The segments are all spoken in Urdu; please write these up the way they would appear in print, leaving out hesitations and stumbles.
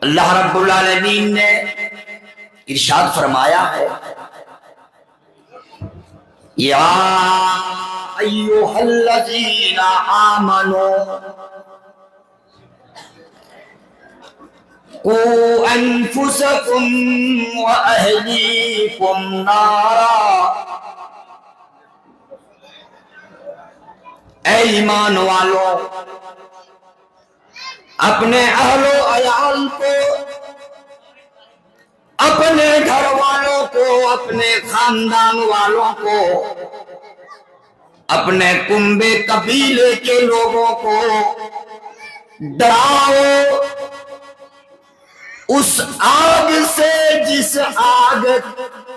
اللہ رب العالمین نے ارشاد فرمایا ہے یا ایھا الذین آمنوا قوا انفسکم واہلیکم نارا، اے ایمان والو اپنے اہل و عیال کو، اپنے گھر والوں کو، اپنے خاندان والوں کو، اپنے کنبے قبیلے کے لوگوں کو ڈراؤ اس آگ سے، جس آگ،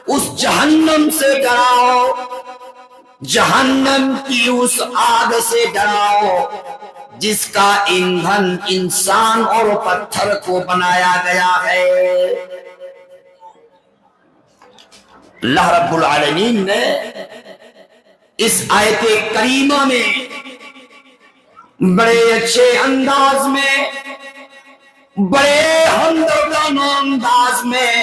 اس جہنم سے ڈراؤ، جہنم کی اس آگ سے ڈراؤ جس کا ایندھن انسان اور پتھر کو بنایا گیا ہے۔ اللہ رب العالمین نے اس آیت کریمہ میں بڑے اچھے انداز میں، بڑے ہمدردانہ انداز میں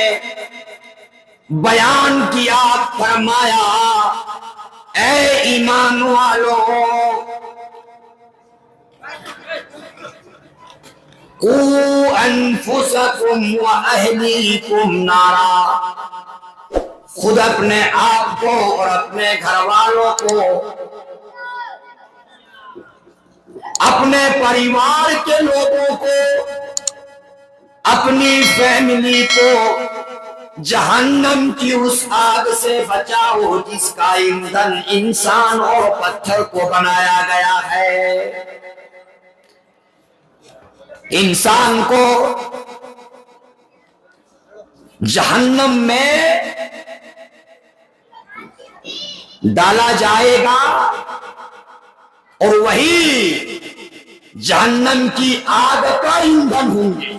بیان کیا، فرمایا اے ایمان والو قوا انفسکم واہلیکم نارا، خود اپنے آپ کو اور اپنے گھر والوں کو، اپنے پریوار کے لوگوں کو، اپنی فیملی کو جہنم کی اس آگ سے بچاؤ جس کا ایندھن انسان اور پتھر کو بنایا گیا ہے۔ انسان کو جہنم میں ڈالا جائے گا اور وہی جہنم کی آگ کا ایندھن ہوں گے،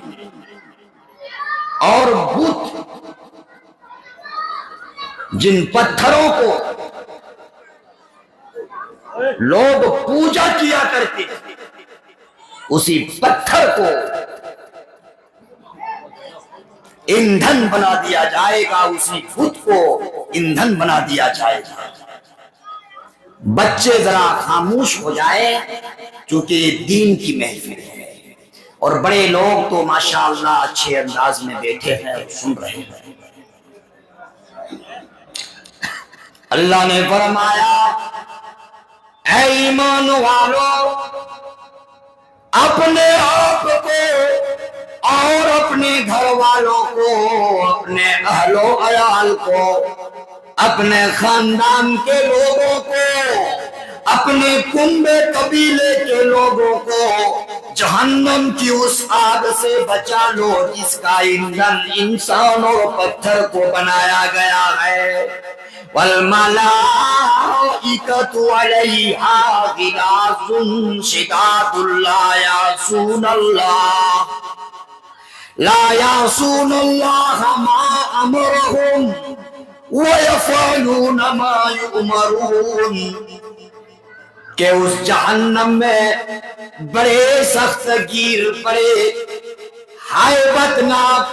اور بت، جن پتھروں کو لوگ پوجا کیا کرتے تھے، اسی پتھر کو ایندھن بنا دیا جائے گا، اسی بت کو ایندھن بنا دیا جائے گا۔ بچے ذرا خاموش ہو جائے کیونکہ دین کی محفل ہے، اور بڑے لوگ تو ماشاءاللہ اچھے انداز میں بیٹھے ہیں اور سن رہے ہیں۔ اللہ نے فرمایا اے ایمان والو اپنے آپ کو اور اپنے گھر والوں کو، اپنے اہل و عیال کو، اپنے خاندان کے لوگوں کو، اپنے کنبے قبیلے کے لوگوں کو جہنم کی اس آگ سے بچا لو جس کا ایندھن انسان اور پتھر کو بنایا گیا ہے۔ وَالْمَلَائِكَةُ عَلَيْهَا غِلَاظٌ شِدَادٌ لا يعصون الله ما أمرهم وَيَفْعَلُونَ مَا يُؤْمَرُونَ، کہ اس جہنم میں بڑے سخت گیر، بڑے ہیبت ناک،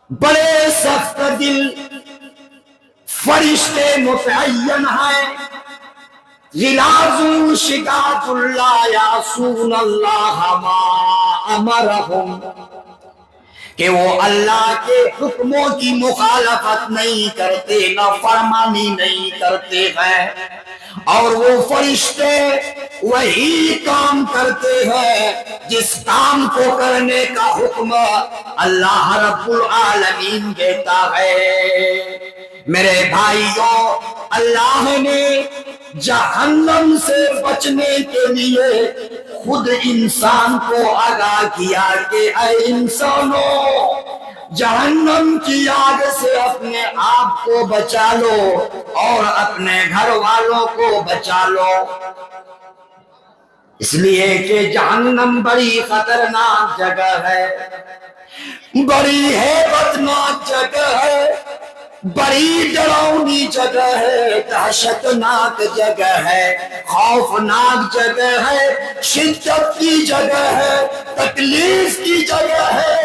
بڑے سخت دل فرشتے متعین ہیں، غلاظ شداد لا یعصون اللہ ما امرہم، کہ وہ اللہ کے حکموں کی مخالفت نہیں کرتے، نافرمانی نہیں کرتے ہیں، اور وہ فرشتے وہی کام کرتے ہیں جس کام کو کرنے کا حکم اللہ رب العالمین دیتا ہے۔ میرے بھائیوں، اللہ نے جہنم سے بچنے کے لیے خود انسان کو آگاہ کیا کہ اے انسانوں، جہنم کی آگ سے اپنے آپ کو بچا لو اور اپنے گھر والوں کو بچا لو، اس لیے کہ جہنم بڑی خطرناک جگہ ہے، بڑی ہیبتناک جگہ ہے، بڑی ڈراؤنی جگہ ہے، دہشتناک جگہ ہے، خوفناک جگہ ہے، شدت کی جگہ ہے، تکلیف کی جگہ ہے،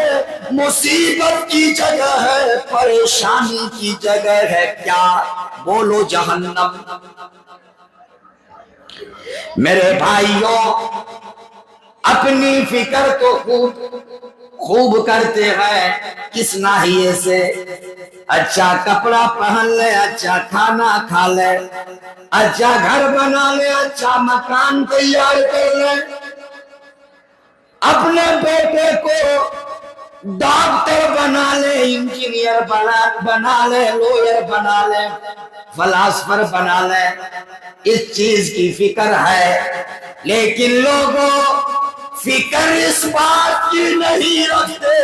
مصیبت کی جگہ ہے، پریشانی کی جگہ ہے کیا؟ بولو جہنم۔ میرے بھائیوں، اپنی فکر تو خوب کرتے ہیں، کس ناحیے سے؟ اچھا کپڑا پہن لے، اچھا کھانا کھا لے، اچھا گھر بنا لے، اچھا مکان تیار کر لے، اپنے بیٹے کو ڈاکٹر بنا لے، انجینئر بنا لے، لوئر بنا لے، فلاسفر بنا لے، اس چیز کی فکر ہے۔ لیکن لوگوں فکر اس بات کی نہیں رکھتے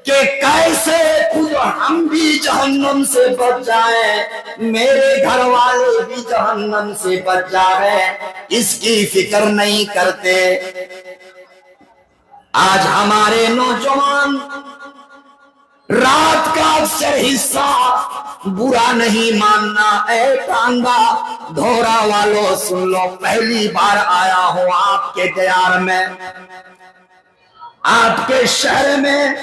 کہ کیسے خود ہم بھی جہنم سے بچ جائیں، میرے گھر والے بھی جہنم سے بچ جائیں، اس کی فکر نہیں کرتے۔ آج ہمارے نوجوان رات کا اکثر حصہ، برا نہیں ماننا، اے ٹانگا دھورا والو سن لو، پہلی بار آیا ہوں آپ کے دیار میں، آپ کے شہر میں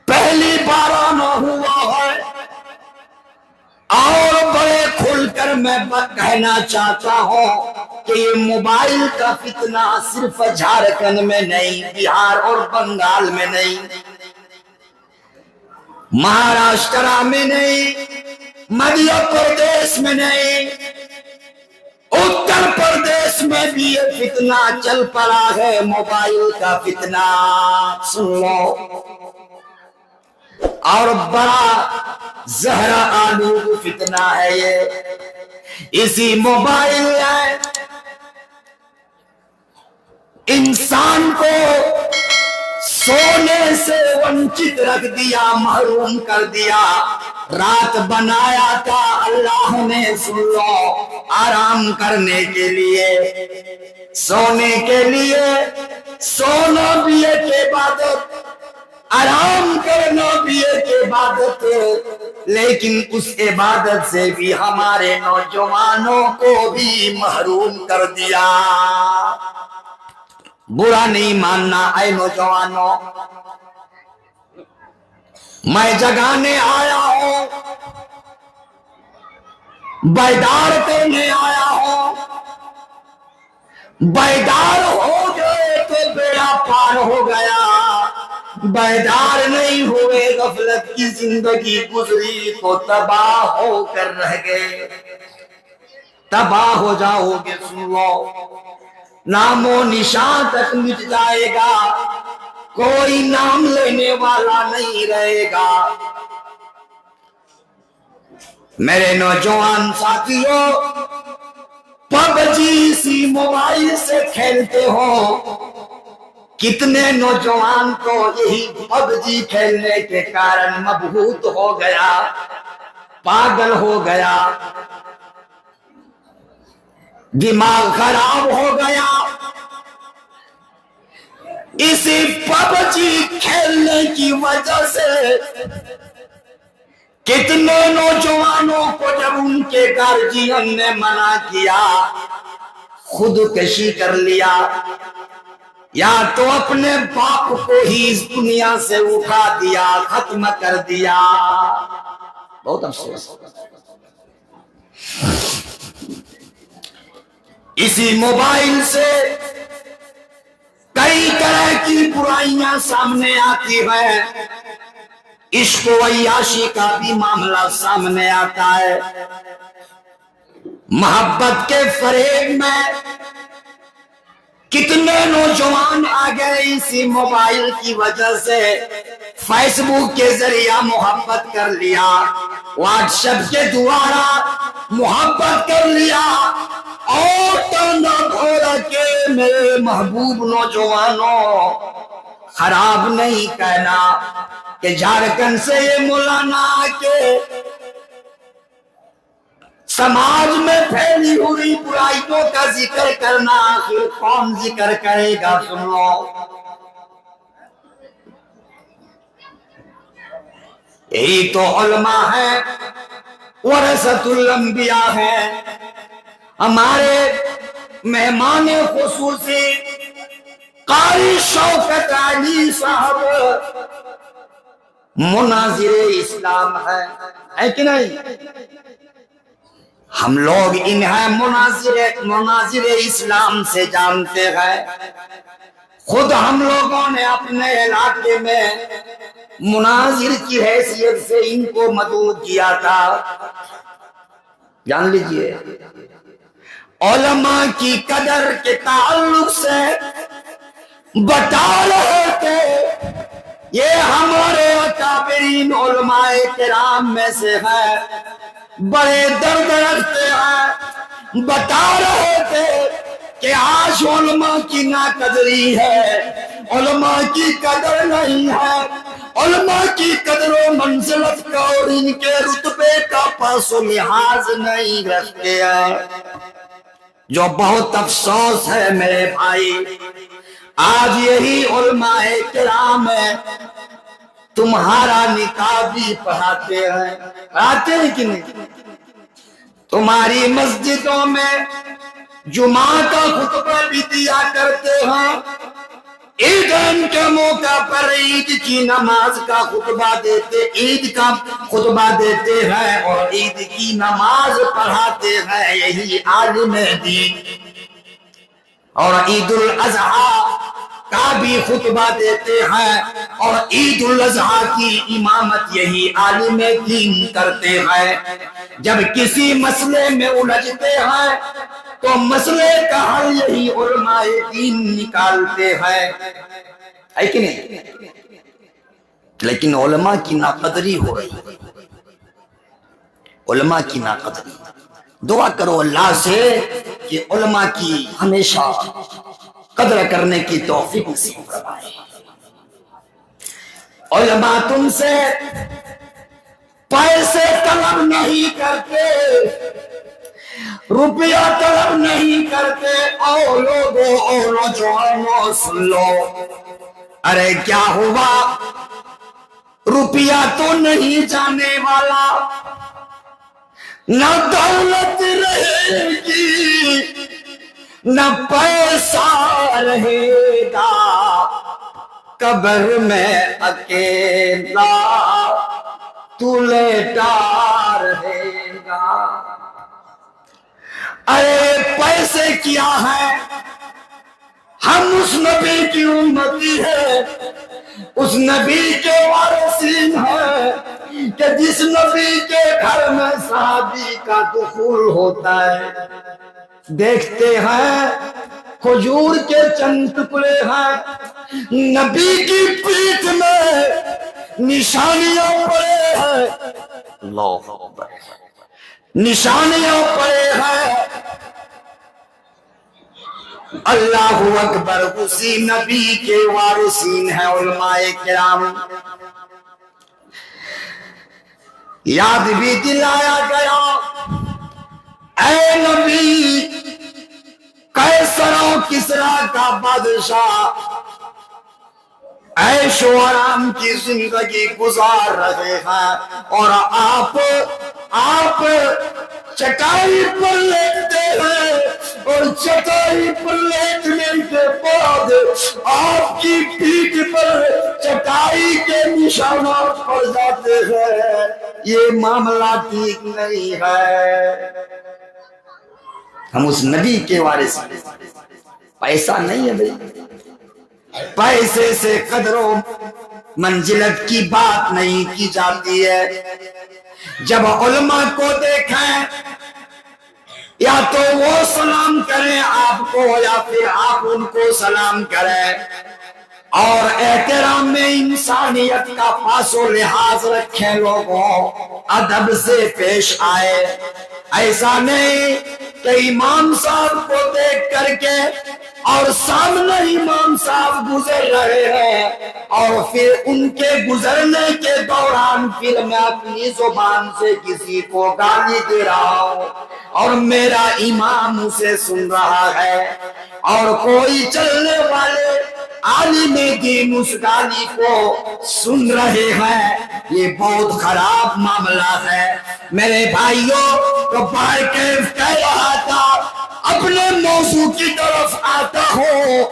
پہلی بار آنا ہوا ہے، اور بڑے کھل کر میں کہنا چاہتا ہوں کہ یہ موبائل کا فتنہ صرف جھارکھنڈ میں نہیں، بہار اور بنگال میں نہیں، مہاراشٹر میں نہیں، مدھیہ پردیش میں نہیں، اتر پردیش میں بھی یہ فتنہ چل پڑا ہے، موبائل کا فتنہ، سن لو، اور بڑا زہرا آلود فتنہ ہے یہ۔ اسی موبائل نے انسان کو سونے سے ونچت رکھ دیا، محروم کر دیا۔ رات بنایا تھا اللہ نے، سن لو، آرام کرنے کے لیے، سونے کے لیے، سونا بھی ایک عبادت، آرام کرنا بھی ایک عبادت، لیکن اس عبادت سے بھی ہمارے نوجوانوں کو بھی محروم کر دیا۔ برا نہیں ماننا اے نوجوانوں، میں جگانے آیا ہوں، بیدار کرنے آیا ہوں۔ بیدار ہو گئے تو بیڑا پار ہو گیا، بیدار نہیں ہوئے، غفلت کی زندگی گزری تو تباہ ہو کر رہ گئے، تباہ ہو جاؤ گے۔ سن لو، نام و نشان تک مٹ جائے گا، کوئی نام لینے والا نہیں رہے گا۔ میرے نوجوان ساتھیوں، پب جی سی موبائل سے کھیلتے ہو، کتنے نوجوان کو یہی پب جی کھیلنے کے کارن مبہوت ہو گیا، پاگل ہو گیا، دماغ خراب ہو گیا۔ اسی پب جی کھیلنے کی وجہ سے کتنے نوجوانوں کو جب ان کے گارجین نے منع کیا، خودکشی کر لیا، یا تو اپنے باپ کو ہی اس دنیا سے اٹھا دیا، ختم کر دیا۔ بہت افسوس۔ اسی موبائل سے کئی طرح کی برائیاں سامنے آتی ہیں، عشق و عیاشی کا بھی معاملہ سامنے آتا ہے، محبت کے فریب میں کتنے نوجوان آ گئے اسی موبائل کی وجہ سے، فیس بک کے ذریعہ محبت کر لیا، واٹس ایپ کے دوارا محبت کر لیا، اور ٹانگا گھوڑا کے میرے محبوب نوجوانوں، خراب نہیں کہنا کہ جھارکھنڈ سے یہ مولانا کے سماج میں پھیلی ہوئی برائیوں کا ذکر کرنا، آخر کون ذکر کرے گا؟ سن لو، یہی تو علماء ہیں، ورثۃ الانبیاء ہیں، ہمارے مہمان خصوصی قاری شوکت علی صاحب مناظر اسلام ہے کہ نہیں؟ ہم لوگ انہیں مناظر اسلام سے جانتے ہیں. خود ہم لوگوں نے اپنے علاقے میں مناظر کی حیثیت سے ان کو مدعو کیا تھا. جان لیجئے علماء کی قدر کے تعلق سے بتا رہے تھے یہ ہمارے اکابرین علماء کرام میں سے ہے، بڑے درد رکھتے ہیں. بتا رہے تھے کہ آج علماء کی ناقدری ہے، علماء کی قدر نہیں ہے، علماء کی قدر و منزلت کا اور ان کے رتبے کا پاس و لحاظ نہیں رکھتے ہیں. جو بہت افسوس ہے میرے بھائی، آج یہی علماء کرام ہے تمہارا نکاح بھی پڑھاتے ہیں. پڑھاتے ہیں کہ نہیں؟ تمہاری مسجدوں میں جمعہ کا خطبہ بھی دیا کرتے ہیں، عیدین کے موقع پر عید کی نماز کا خطبہ دیتے، عید کا خطبہ دیتے ہیں اور عید کی نماز پڑھاتے ہیں. یہی عالم دین. اور عید الاضحیٰ کا بھی خطبہ دیتے ہیں اور عید الاضحیٰ کی امامت یہی عالم دین کرتے ہیں. جب کسی مسئلے میں الجھتے ہیں تو مسئلے کا حل یہی علماء دین نکالتے ہیں، ہے کہ نہیں؟ لیکن علماء کی ناقدری ہو رہی ہے، علماء کی ناقدری. دعا کرو اللہ سے کہ علماء کی ہمیشہ قدر کرنے کی توفیق نصیب فرمائے. علماء تم سے پیسے طلب نہیں کرتے، روپیہ طلب نہیں کرتے. او لوگو، او نوجوانو سن لو، ارے کیا ہوا؟ روپیہ تو نہیں جانے والا، نہ دولت رہے گی نہ پیسہ رہے گا، قبر میں اکیلا تو لیٹا رہے گا. ارے پیسے کیا ہے؟ ہم اس نبی کی امتی ہے، اس نبی کے وارثین ہیں کہ جس نبی کے گھر میں صحابی کا دخول ہوتا ہے دیکھتے ہیں کھجور کے چند ٹکڑے ہیں، نبی کی پیٹھ میں نشانیاں پڑے ہیں. اللہ اکبر، نشانیاں پڑے ہیں. اللہ اکبر. اسی نبی کے وارثین ہیں علماء کرام. یاد بھی دلایا گیا، اے نبی، قیصر و کسریٰ کا بادشاہ عیش و آرام کی زندگی گزار رہے ہیں اور آپ چٹائی پر لیٹتے ہیں اور چٹائی پر لیٹنے کے بعد آپ کی پیٹھ پر چٹائی کے نشانات پڑ جاتے ہیں. یہ معاملہ ٹھیک نہیں ہے. ہم اس نبی کے وارث ہیں. پیسہ نہیں ہے بھائی، پیسے سے قدر و منزلت کی بات نہیں کی جاتی ہے. جب علماء کو دیکھیں یا تو وہ سلام کریں آپ کو یا پھر آپ ان کو سلام کریں اور احترام میں انسانیت کا پاس و لحاظ رکھیں، لوگوں ادب سے پیش آئے. ایسا نہیں کہ امام صاحب کو دیکھ کر کے اور سامنے امام صاحب گزر رہے ہیں اور پھر ان کے گزرنے کے دوران پھر میں اپنی زبان سے کسی کو گالی دے رہا ہوں اور میرا امام اسے سن رہا ہے اور کوئی چلنے والے عالم دین اس گالی کو سن رہے ہیں. یہ بہت خراب معاملہ ہے میرے بھائیوں. تو بھائی کیف کہہ رہا تھا اپنے موضوع کی طرف آتا ہوں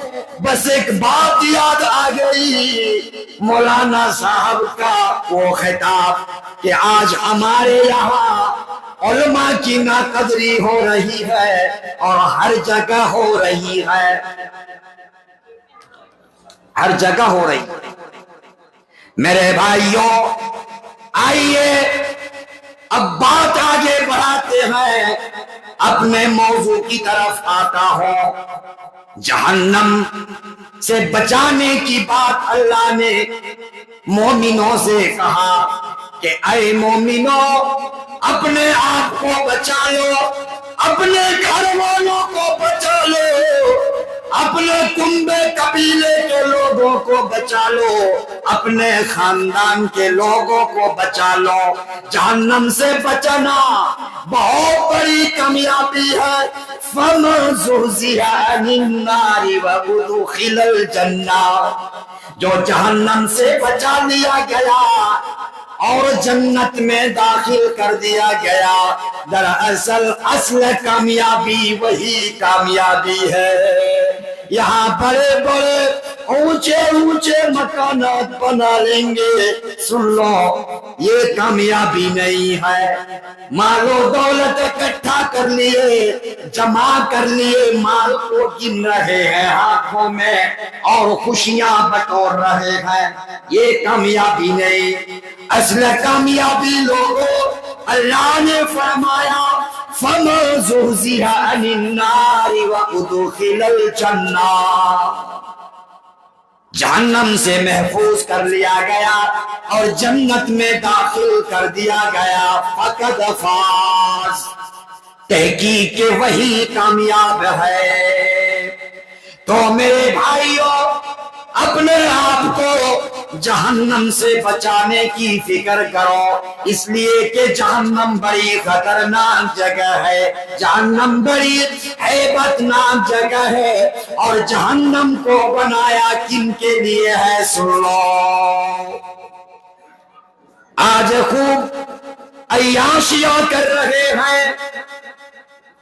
بس ایک بات یاد آ گئی، مولانا صاحب کا وہ خطاب کہ آج ہمارے یہاں علماء کی ناقدری ہو رہی ہے اور ہر جگہ ہو رہی ہے، ہر جگہ ہو رہی ہے۔ میرے بھائیوں آئیے اب بات آگے بڑھاتے ہیں، اپنے موضوع کی طرف آتا ہوں۔ جہنم سے بچانے کی بات اللہ نے مومنوں سے کہا کہ اے مومنوں اپنے آپ کو بچا لو، اپنے گھر والوں کو بچا لو، اپنے کنبے قبیلے کے لوگوں کو بچا لو، اپنے خاندان کے لوگوں کو بچا لو۔ جہنم سے بچنا بہت بڑی کامیابی ہے۔ فَمَن زُحْزِحَ عَنِ النَّارِ وَأُدْخِلَ الْجَنَّةَ، جو جہنم سے بچا لیا گیا اور جنت میں داخل کر دیا گیا، دراصل اصل کامیابی وہی کامیابی ہے۔ یہاں بڑے بڑے اونچے اونچے مکانات بنا لیں گے، سن لو یہ کامیابی نہیں ہے۔ مال و دولت اکٹھا کر لیے، جمع کر لیے، مال کو گن رہے ہیں ہاتھوں میں اور خوشیاں بٹور رہے ہیں، یہ کامیابی نہیں۔ اصل کامیابی لوگوں اللہ نے فرمایا فَمَن زُحْزِحَ عَنِ النَّارِ وَأُدْخِلَ الْجَنَّةَ، جہنم سے محفوظ کر لیا گیا اور جنت میں داخل کر دیا گیا، فقد فاز، تحقیق کہ وہی کامیاب ہے۔ تو میرے بھائیوں اپنے آپ کو جہنم سے بچانے کی فکر کرو، اس لیے کہ جہنم بڑی خطرناک جگہ ہے، جہنم بڑی ہیبت ناک جگہ ہے، اور جہنم کو بنایا کن کے لیے ہے سن لو۔ آج خوب عیاشیاں کر رہے ہیں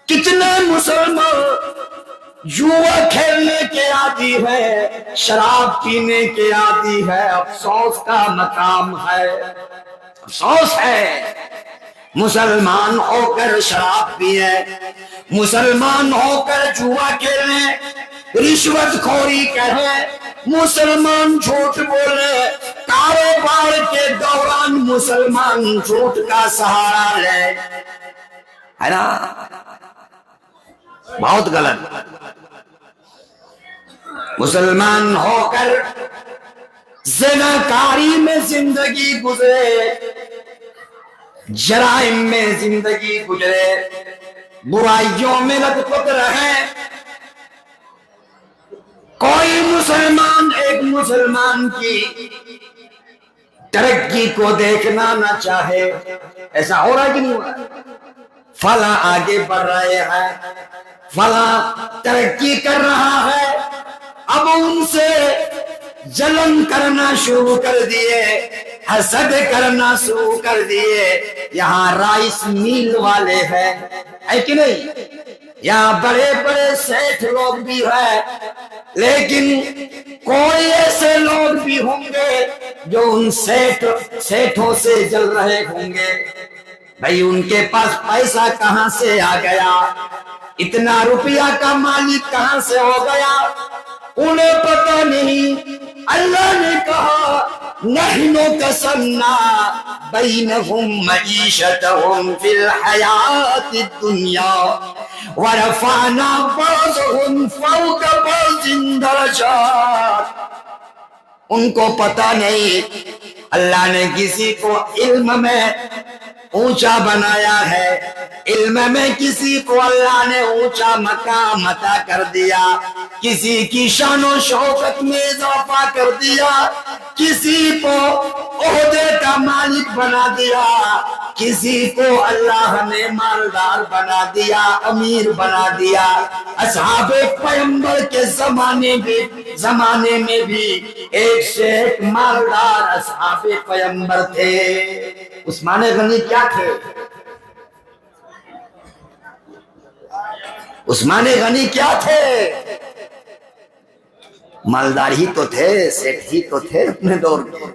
کتنے مسلمان، جوا کھیلنے کے عادی ہے، شراب پینے کے عادی ہے، افسوس کا مقام ہے، افسوس ہے مسلمان ہو کر شراب پیے، مسلمان ہو کر جوا کھیلیں، رشوت خوری کریں، مسلمان جھوٹ بولے، کاروبار کے دوران مسلمان جھوٹ کا سہارا لے، ہے نا؟ بہت غلط۔ مسلمان ہو کر زناکاری میں زندگی گزرے، جرائم میں زندگی گزرے، برائیوں میں لت پت رہے، کوئی مسلمان ایک مسلمان کی ترقی کو دیکھنا نہ چاہے، ایسا ہو رہا ہے کہ نہیں ہو رہا؟ فلاں آگے بڑھ رہے ہیں، فلاں ترقی کر رہا ہے، اب ان سے جلن کرنا شروع کر دیے، حسد کرنا شروع کر دیے۔ یہاں رائس میل والے ہیں، ہے کہ نہیں؟ یہاں بڑے بڑے سیٹھ لوگ بھی ہیں، لیکن کوئی ایسے لوگ بھی ہوں گے جو ان سیٹھوں سے جل رہے ہوں گے۔ بھئی ان کے پاس پیسہ کہاں سے آ گیا، اتنا روپیہ کا مالک کہاں سے ہو گیا، انہیں پتہ نہیں۔ اللہ نے کہا نحن قسمنا بینہم معیشتہم فی الحیات الدنیا ورفعنا بعضهم فوق بعض درجات، ان کو پتہ نہیں اللہ نے کسی کو علم میں اونچا بنایا ہے، علم میں کسی کو اللہ نے اونچا مقام عطا کر دیا، کسی کی شان و شوکت میں اضافہ کر دیا، کسی کو عہدے کا مالک بنا دیا، کسی کو اللہ نے مالدار بنا دیا، امیر بنا دیا۔ اصحاب پیغمبر کے زمانے میں بھی ایک سے ایک مالدار اصحاب پیغمبر تھے۔ عثمان غنی کیا تھے؟ عثمان غنی کیا تھے؟ مالدار ہی تو تھے، سیٹ ہی تو تھے اپنے دور کے،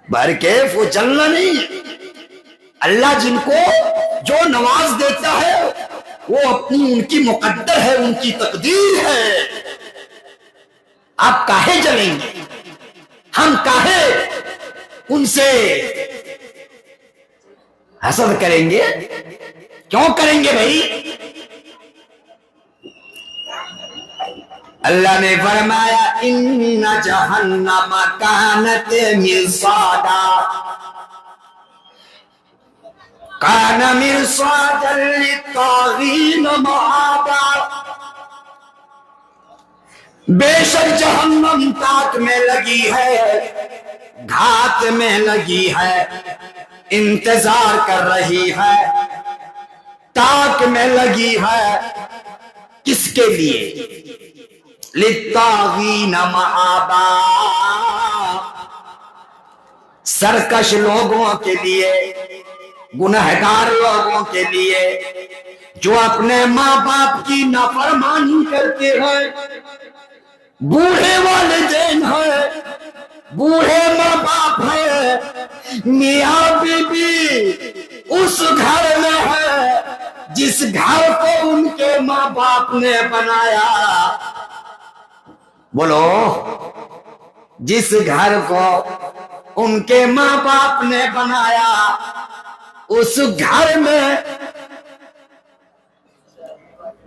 بہرکیف وہ جلنا نہیں۔ اللہ جن کو جو نواز دیتا ہے وہ اپنی ان کی مقدر ہے، ان کی تقدیر ہے۔ آپ کاہے جلیں گے؟ ہم کاہے ان سے حسد کریں گے؟ کیوں کریں گے بھائی؟ اللہ نے فرمایا ان جہنم کانت مرصادا، کان مرصادا للطاغین مآبا، بے شک جہنم تاک میں لگی ہے، گھات میں لگی ہے، انتظار کر رہی ہے، تاک میں لگی ہے، کس کے لیے؟ للطاغین مآبا، سرکش لوگوں کے لیے، گنہگار لوگوں کے لیے، جو اپنے ماں باپ کی نافرمانی کرتے ہیں، بوڑھے والدین ہیں، بوڑھے ماں باپ ہیں، میاں بیوی اس گھر میں ہے جس گھر کو ان کے ماں باپ نے بنایا۔ بولو، جس گھر کو ان کے ماں باپ نے بنایا، اس گھر میں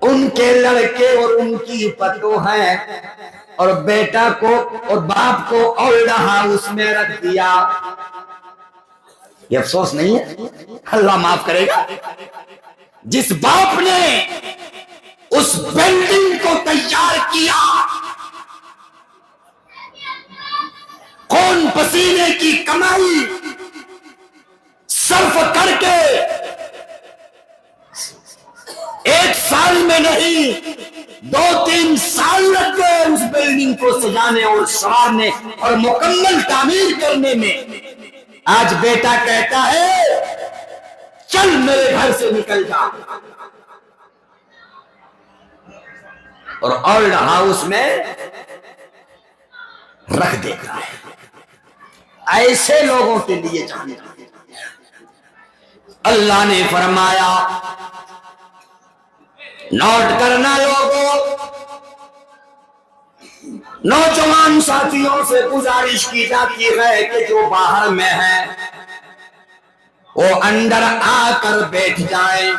ان کے لڑکے اور ان کی پتو ہیں، اور بیٹا کو اور باپ کو اولڈ ہاؤس میں رکھ دیا۔ یہ افسوس نہیں ہے؟ اللہ معاف کرے گا۔ جس باپ نے اس بلڈنگ کو تیار کیا، خون پسینے کی کمائی صرف کر کے، ایک سال میں نہیں 2-3 سال لگ گئے اس بلڈنگ کو سجانے اور سنوارنے اور مکمل تعمیر کرنے میں، آج بیٹا کہتا ہے چل میرے گھر سے نکل جا، اور اولڈ ہاؤس میں رکھ دیتا ہے۔ ایسے لوگوں کے لیے جانے اللہ نے فرمایا، نوٹ کرنا لوگوں، نوجوان ساتھیوں سے گزارش کی جاتی ہے کہ جو باہر میں ہے وہ اندر آ کر بیٹھ جائیں،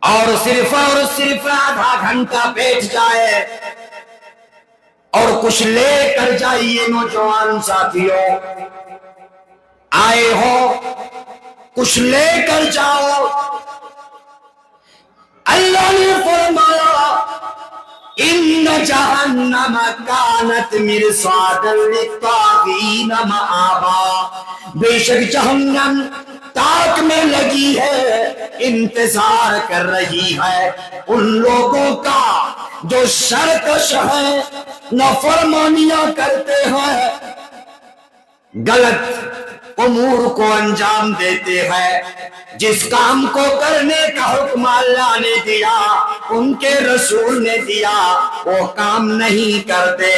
اور صرف آدھا گھنٹہ بیٹھ جائے اور کچھ لے کر جائیے۔ نوجوان ساتھیوں آئے ہو، کچھ لے کر جاؤ۔ اللہ نے فرمایا ان جہنم کانت مرصادا للطاغین مآبا، بے شک جہنم تاک میں لگی ہے، انتظار کر رہی ہے ان لوگوں کا جو سرکش ہیں، نافرمانیاں کرتے ہیں، غلط امور کو انجام دیتے ہیں۔ جس کام کو کرنے کا حکم اللہ نے دیا، ان کے رسول نے دیا، وہ کام نہیں کرتے،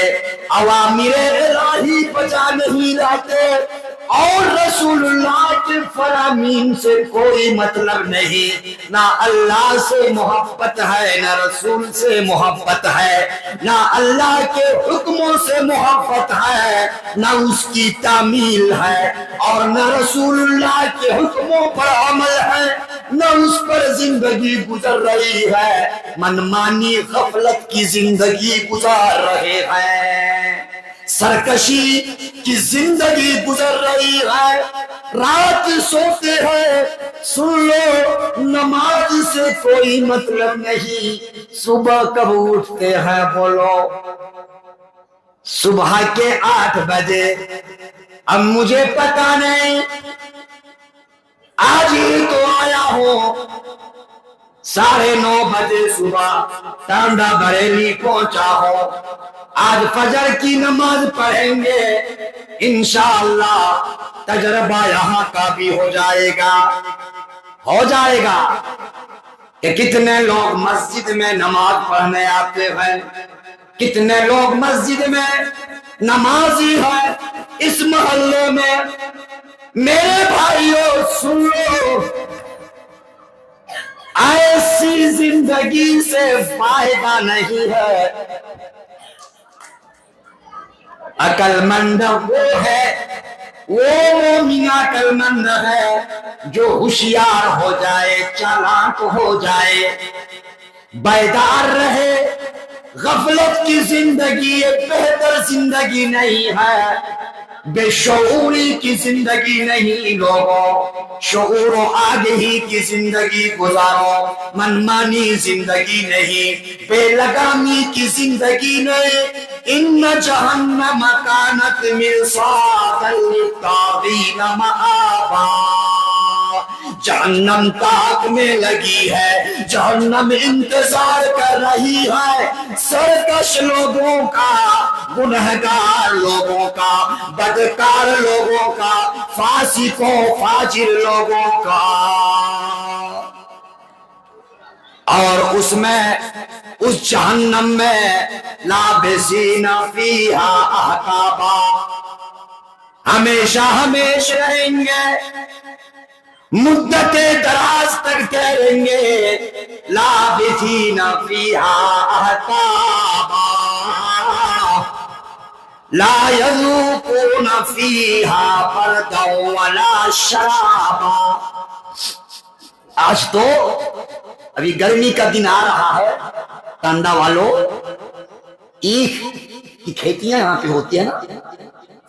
اوامر الہی بجا نہیں لاتے، اور رسول اللہ کے فرامین سے کوئی مطلب نہیں۔ نہ اللہ سے محبت ہے، نہ رسول سے محبت ہے، نہ اللہ کے حکموں سے محبت ہے، نہ اس کی تعمیل ہے، اور نہ رسول اللہ کے حکموں پر عمل ہے، نہ اس پر زندگی گزر رہی ہے، منمانی غفلت کی زندگی گزار رہے ہیں، سرکشی کی زندگی گزر رہی ہے، رات سوتے ہیں، سن لو نماز سے کوئی مطلب نہیں، صبح کب اٹھتے ہیں بولو؟ صبح کے 8 بجے، اب مجھے پتا نہیں، آج ہی تو آیا ہوں 9:30 بجے صبح ٹانڈا بریلی پہنچا ہو، آج فجر کی نماز پڑھیں گے، انشاءاللہ تجربہ یہاں کا بھی ہو جائے گا، ہو جائے گا۔ کہ کتنے لوگ مسجد میں نماز پڑھنے آتے ہیں، کتنے لوگ مسجد میں نمازی ہیں اس محلے میں۔ میرے بھائیوں سن لو، ایسی زندگی سے فائدہ نہیں ہے۔ عقل مند وہ ہے، وہ مومن عقل مند ہے جو ہوشیار ہو جائے، چالاک ہو جائے، بیدار رہے۔ غفلت کی زندگی ایک بہتر زندگی نہیں ہے، بے شعوری کی زندگی نہیں۔ لوگوں، شعور و آگہی کی زندگی گزارو، منمانی زندگی نہیں، بے لگامی کی زندگی نہیں۔ ان جہنم کانت مرصادا للطاغین مآبا، جہنم تاک میں لگی ہے، جہنم انتظار کر رہی ہے سرکش لوگوں کا، گنہگار لوگوں کا، بدکار لوگوں کا، فاسق و فاجر لوگوں کا۔ اور اس میں، اس جہنم میں لابسین فیہا احقابا، ہمیشہ ہمیشہ رہیں گے، مدت دراز تک رہیں گے۔ لابسین فیہا احقابا لا یذوقون فیہا بردا ولا شرابا۔ آج تو ابھی گرمی کا دن آ رہا ہے، ٹانڈا والوں، ایکھ کی کھیتیاں یہاں پہ ہوتی ہیں نا،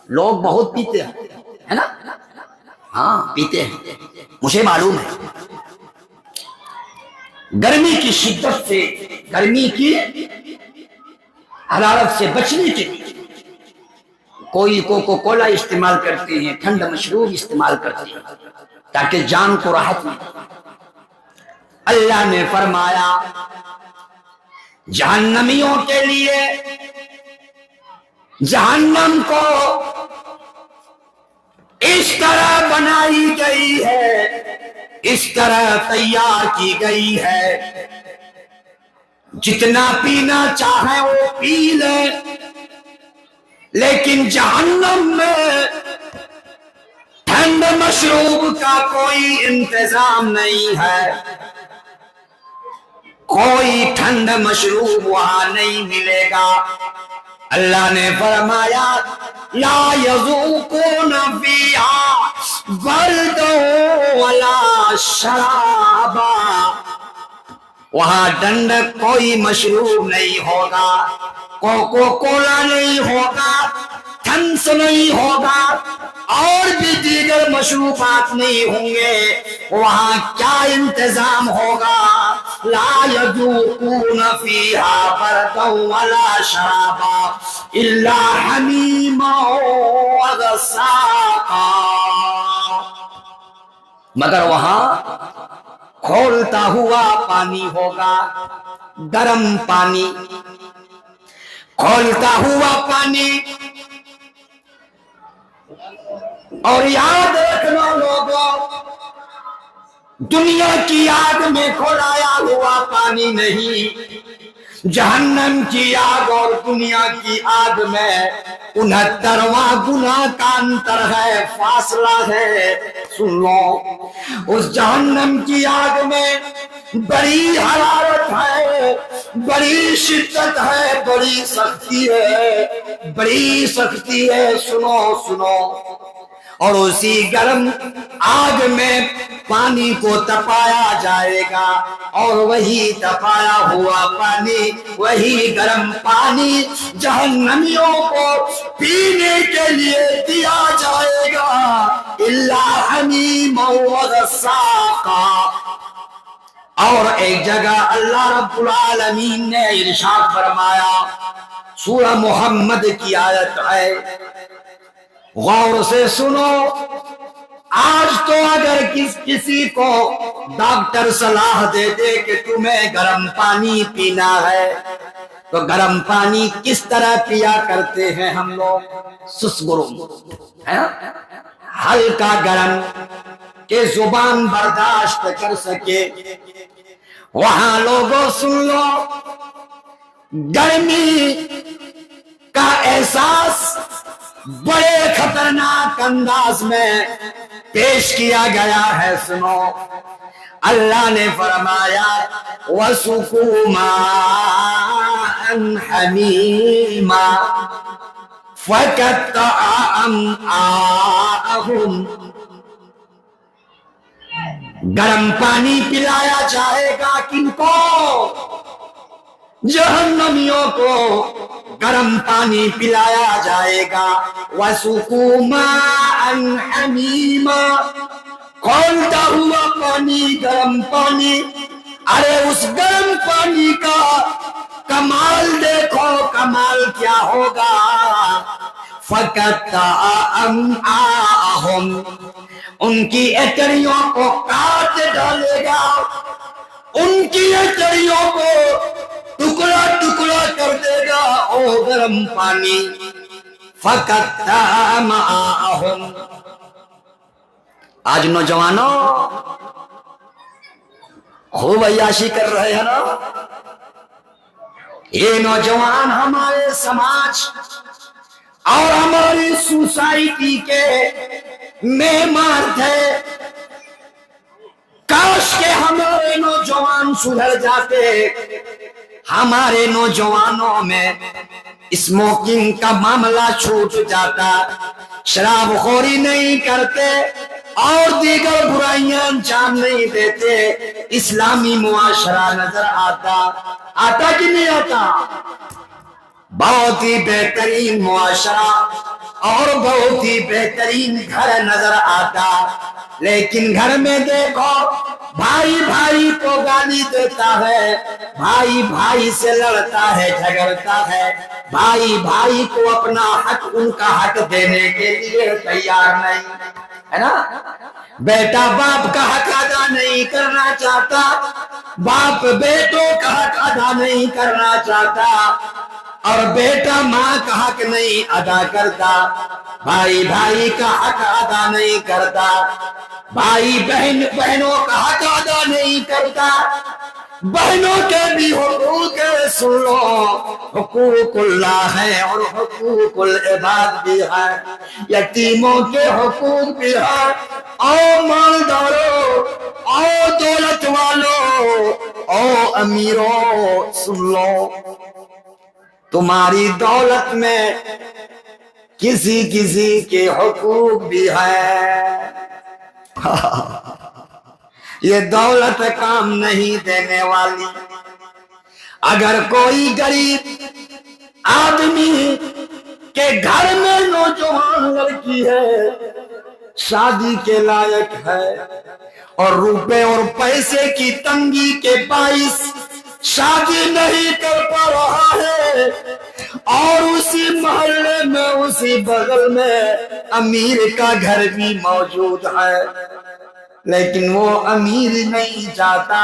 لوگ بہت پیتے ہیں، ہے نا؟ ہاں پیتے ہیں، مجھے معلوم ہے۔ گرمی کی شدت سے، گرمی کی حرارت سے بچنے کے لیے کوئی کوکو کولا استعمال کرتے ہیں، ٹھنڈ مشروب استعمال کرتے ہیں تاکہ جان کو راحت ملے۔ اللہ نے فرمایا جہنمیوں کے لیے جہنم کو اس طرح بنائی گئی ہے، اس طرح تیار کی گئی ہے، جتنا پینا چاہے وہ پی لے، لیکن جہنم میں ٹھنڈ مشروب کا کوئی انتظام نہیں ہے، کوئی ٹھنڈ مشروب وہاں نہیں ملے گا۔ اللہ نے فرمایا لا یذوقون فیہا بردا ولا شرابا، وہاں ٹھنڈ کوئی مشروب نہیں ہوگا، کوکو کولا نہیں ہوگا، تھنس نہیں ہوگا، اور بھی دیگر مشروبات نہیں ہوں گے۔ وہاں کیا انتظام ہوگا؟ لا یذوقون فیہا بردا ولا شرابا الا حمیما وغساقا، مگر وہاں کھولتا ہوا پانی ہوگا، گرم پانی، کھولتا ہوا پانی۔ اور یاد رکھنا لوگوں، دنیا کی آگ میں کھولایا ہوا پانی نہیں، جہنم کی آگ اور دنیا کی آگ میں 69واں گناہ کا انتر ہے، فاصلہ ہے۔ سن لو، اس جہنم کی آگ میں بڑی حرارت ہے، بڑی شدت ہے، بڑی سختی ہے، بڑی سختی ہے۔ سنو سنو، اور اسی گرم آگ میں پانی کو تپایا جائے گا، اور وہی تپایا ہوا پانی، وہی گرم پانی جہنمیوں کو پینے کے لیے دیا جائے گا، الا حمیما وغساقا۔ اور ایک جگہ اللہ رب العالمین نے ارشاد فرمایا، سورہ محمد کی آیت ہے، غور سے سنو۔ آج تو اگر کسی کو ڈاکٹر صلاح دے دے کہ تمہیں گرم پانی پینا ہے، تو گرم پانی کس طرح پیا کرتے ہیں ہم لوگ؟ سسگرم، ہلکا گرم کہ زبان برداشت کر سکے، وہاں لوگوں سن لو، گرمی کا احساس بڑے خطرناک انداز میں پیش کیا گیا ہے۔ سنو، اللہ نے فرمایا وَسُقُوا مَاءً حَمِيمًا فَقَطَّعَ أَمْعَاءَهُمْ، گرم پانی پلایا جائے گا کن کو؟ جہنمیوں کو گرم پانی پلایا جائے گا۔ وَسُقُوا مَاءً حَمِيمًا، کھولتا ہوا پانی، گرم پانی۔ ارے اس گرم پانی کا کمال دیکھو، کمال کیا ہوگا؟ فَقَطَّعَ أَمْعَاءَهُمْ، ان کی ایچڑیوں کو کاٹ ڈالے گا، ان کی ایچڑیوں کو ٹکڑا ٹکڑا کر دے گا او گرم پانی۔ فَقَطَّعَ أَمْعَاءَهُمْ۔ آج نوجوانوں خوب عیاشی کر رہے ہیں نا؟ یہ نوجوان ہمارے سماج اور ہماری سوسائٹی کے معمار تھے۔ کاش کہ ہمارے نوجوان سدھر جاتے، ہمارے نوجوانوں میں اسموکنگ کا معاملہ چھوٹ جاتا، شراب خوری نہیں کرتے اور دیگر برائیاں انجام نہیں دیتے، اسلامی معاشرہ نظر آتا کہ نہیں آتا؟ بہت ہی بہترین معاشرہ اور بہت ہی بہترین گھر نظر آتا، لیکن گھر میں دیکھو بھائی بھائی کو گالی دیتا ہے، بھائی بھائی سے لڑتا ہے، جھگڑتا ہے، بھائی بھائی کو اپنا حق، ان کا حق دینے کے لیے تیار نہیں ہے نا؟ بیٹا باپ کا حق ادا نہیں کرنا چاہتا، باپ بیٹوں کا حق ادا نہیں کرنا چاہتا، اور بیٹا ماں کا حق نہیں ادا کرتا، بھائی بھائی کا حق ادا نہیں کرتا، بھائی بہنوں کا حق ادا نہیں کرتا، بہنوں کے بھی حقوق سن لو، حقوق اللہ ہے اور حقوق العباد بھی ہے، یتیموں کے حقوق بھی ہے۔ او مالدارو، او دولت والو، او امیرو، سن لو، تمہاری دولت میں کسی کسی کے حقوق بھی ہے۔ یہ دولت کام نہیں دینے والی۔ اگر کوئی غریب آدمی کے گھر میں نوجوان لڑکی ہے، شادی کے لائق ہے، اور روپے اور پیسے کی تنگی کے باعث شادی نہیں کر پا رہا ہے، اور اسی محلے میں، اسی بغل میں امیر کا گھر بھی موجود ہے، لیکن وہ امیر نہیں چاہتا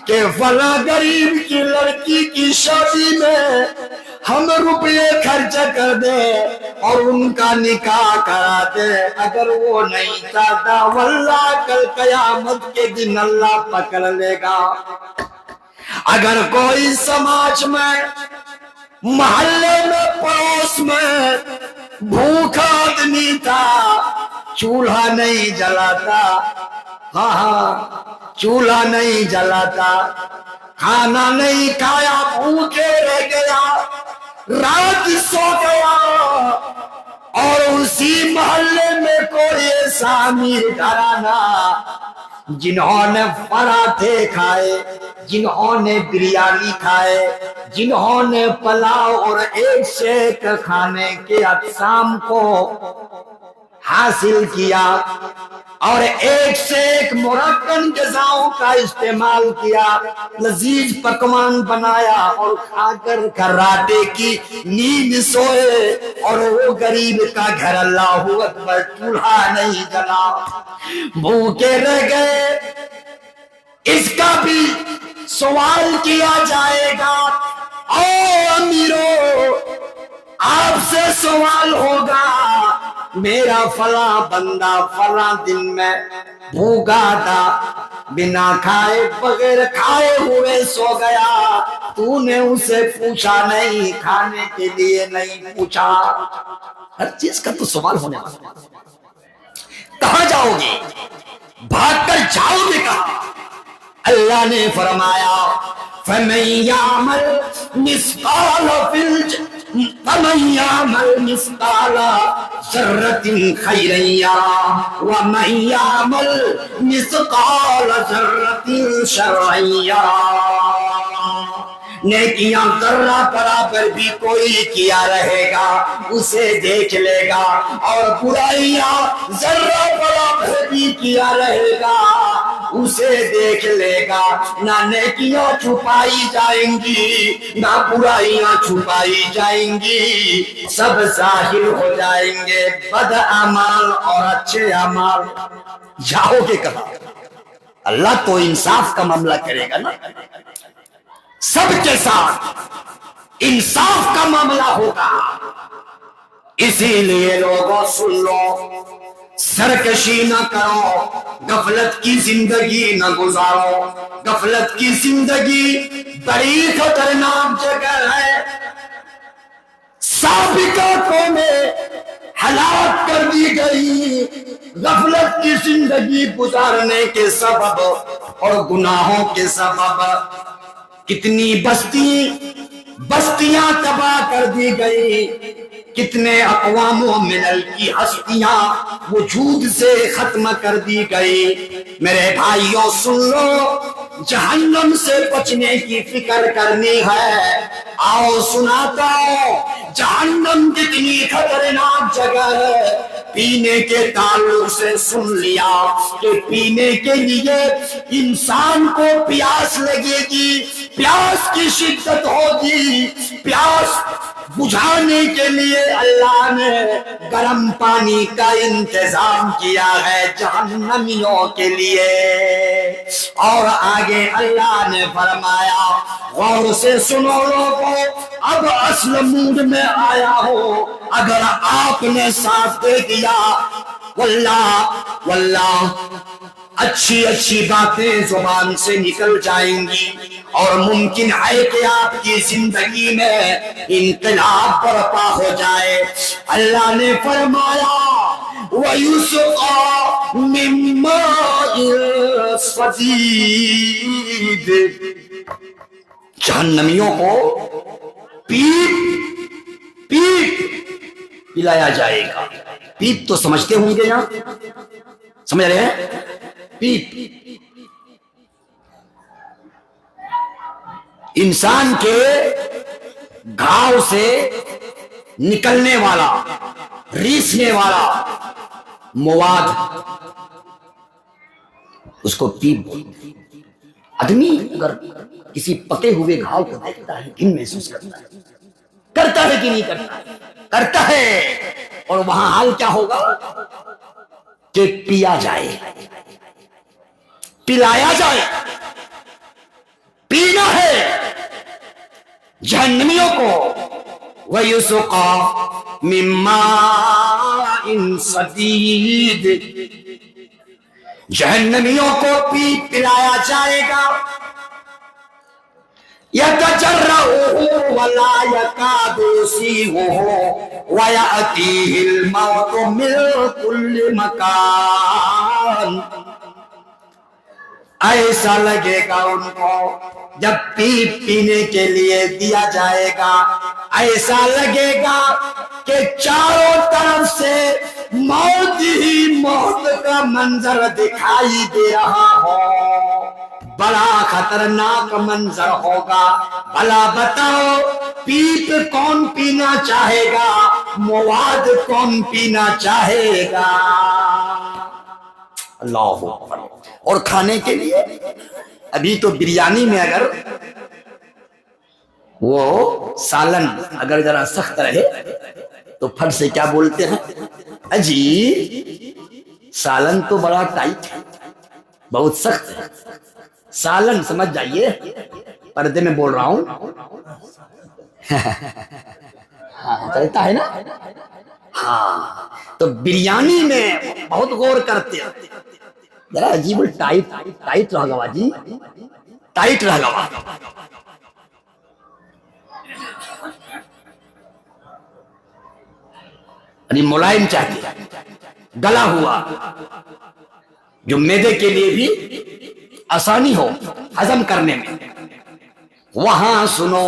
کہ فلاں غریب کی لڑکی کی شادی میں ہم روپے خرچ کر دیں اور ان کا نکاح کرا دیں۔ اگر وہ نہیں چاہتا، واللہ کل قیامت کے دن اللہ پکڑ لے گا۔ اگر کوئی سماج میں، محلے میں، پڑوس میں بھوکا آدمی تھا، چولہا نہیں جلاتا، چولہا نہیں جلاتا، کھانا نہیں کھایا، بھوکے رہ گیا، رات سو گیا، اور اسی محلے میں کوئی ایسا امیر گھرانہ جنہوں نے پراٹھے کھائے، جنہوں نے بریانی کھائے، جنہوں نے پلاؤ اور ایک سے ایک کھانے کے اقسام کو حاصل کیا، اور ایک سے ایک مرکن غذاؤں کا استعمال کیا، لذیذ پکوان بنایا، اور کھا کر کراٹے کی نیند سوئے، اور وہ غریب کا گھر اللہ اکبر چولہا نہیں جلا، بھوکے رہ گئے۔ اس کا بھی سوال کیا جائے گا۔ او امیرو، آپ سے سوال ہوگا، میرا فلاں بندہ فلاں دن میں بھوکا تھا، بنا کھائے بغیر کھائے ہوئے سو گیا، تو نے اسے پوچھا نہیں، کھانے کے لیے نہیں پوچھا۔ ہر چیز کا تو سوال ہونے والا ہے۔ کہاں جاؤ گے؟ بھاگ کر جاؤ گے کہاں؟ اللہ نے فرمایا فَمَن يَعْمَلْ مِثْقَالَ ذَرَّةٍ خَيْرًا يَرَهُ وَمَن يَعْمَلْ مِثْقَالَ ذَرَّةٍ شَرًّا يَرَهُ۔ نیکیاں ذرہ برابر بھی کوئی کیا رہے گا اسے دیکھ لے گا، اور برائیاں ذرہ برابر بھی کیا رہے گا اسے دیکھ لے گا۔ نہ نیکیاں چھپائی جائیں گی نہ برائیاں چھپائی جائیں گی، سب ظاہر ہو جائیں گے، بد اعمال اور اچھے اعمال۔ جاؤ گے کہاں؟ اللہ تو انصاف کا معاملہ کرے گا نا، سب کے ساتھ انصاف کا معاملہ ہوگا۔ اسی لیے لوگوں سن لو، سرکشی نہ کرو، غفلت کی زندگی نہ گزارو۔ غفلت کی زندگی بڑی خطرناک جگہ ہے، سابقہ قومیں ہلاک کر دی گئی غفلت کی زندگی گزارنے کے سبب اور گناہوں کے سبب۔ کتنی بستیاں تباہ کر دی گئی، کتنے اقوام و ملل کی ہستیاں وجود سے ختم کر دی گئی۔ میرے بھائیوں سن لو، جہنم سے بچنے کی فکر کرنی ہے۔ آؤ سناتا ہوں جہنم کتنی خطرناک جگہ ہے۔ پینے کے تعلق سے سن لیا کہ پینے کے لیے انسان کو پیاس لگے گی، پیاس کی شدت ہوگی، پیاس بجھانے کے لیے اللہ نے گرم پانی کا انتظام کیا ہے جہنمیوں کے لیے۔ اور آگے اللہ نے فرمایا، غور سے سنو لوگوں، اب اصل موڈ میں آیا ہو، اگر آپ نے ساتھ دے دیا، واللہ اچھی باتیں زبان سے نکل جائیں گی، اور ممکن ہے کہ آپ کی زندگی میں انقلاب برپا ہو جائے۔ اللہ نے فرمایا وَيُسْقَى مِن مَّاءٍ صَدِيدٍ، جہنمیوں کو پیپ پلایا جائے گا۔ پیپ تو سمجھتے ہوں گے، یہاں سمجھ رہے ہیں؟ پیپ انسان کے گھاؤ سے نکلنے والا، ریسنے والا مواد، اس کو پیپ۔ آدمی اگر کسی پکے ہوئے گھاؤ کو دیکھتا ہے کن محسوس کرتا ہے کہ نہیں کرتا ہے، اور وہاں حال کیا ہوگا کہ پیا جائے، پلایا جائے، پینا ہے جہنمیوں کو۔ وَيُسْقَى مِن مَّاءٍ صَدِيدٍ، جہنمیوں کو پلایا جائے گا۔ يَتَجَرَّعُهُ وَلَا يَكَادُ يُسِيغُهُ وَيَأْتِيهِ الْمَوْتُ مِن كُلِّ مَكَانٍ، ایسا لگے گا ان کو جب پینے کے لیے دیا جائے گا، ایسا لگے گا کہ چاروں طرف سے موت ہی موت کا منظر دکھائی دے رہا ہو۔ بڑا خطرناک منظر ہوگا۔ بھلا بتاؤ پیپ کون پینا چاہے گا، مواد کون پینا چاہے گا؟ اللہ اکبر۔ اور کھانے کے لیے ابھی تو بریانی میں اگر وہ سالن اگر ذرا سخت رہے تو پھٹ سے کیا بولتے ہیں، اجی سالن تو بڑا ٹائٹ ہے، بہت سخت ہے۔ سالن سمجھ جائیے، پردے میں بول رہا ہوں، ہاں چلتا ہے نا۔ ہاں تو بریانی میں بہت غور کرتے ہیں، ذرا عجیب ٹائٹ رہا گوا جی، ٹائٹ رہا گوا. یعنی ملائم چاہیے، گلا ہوا، جو معدے کے لیے بھی آسانی ہو ہضم کرنے میں. وہاں سنو،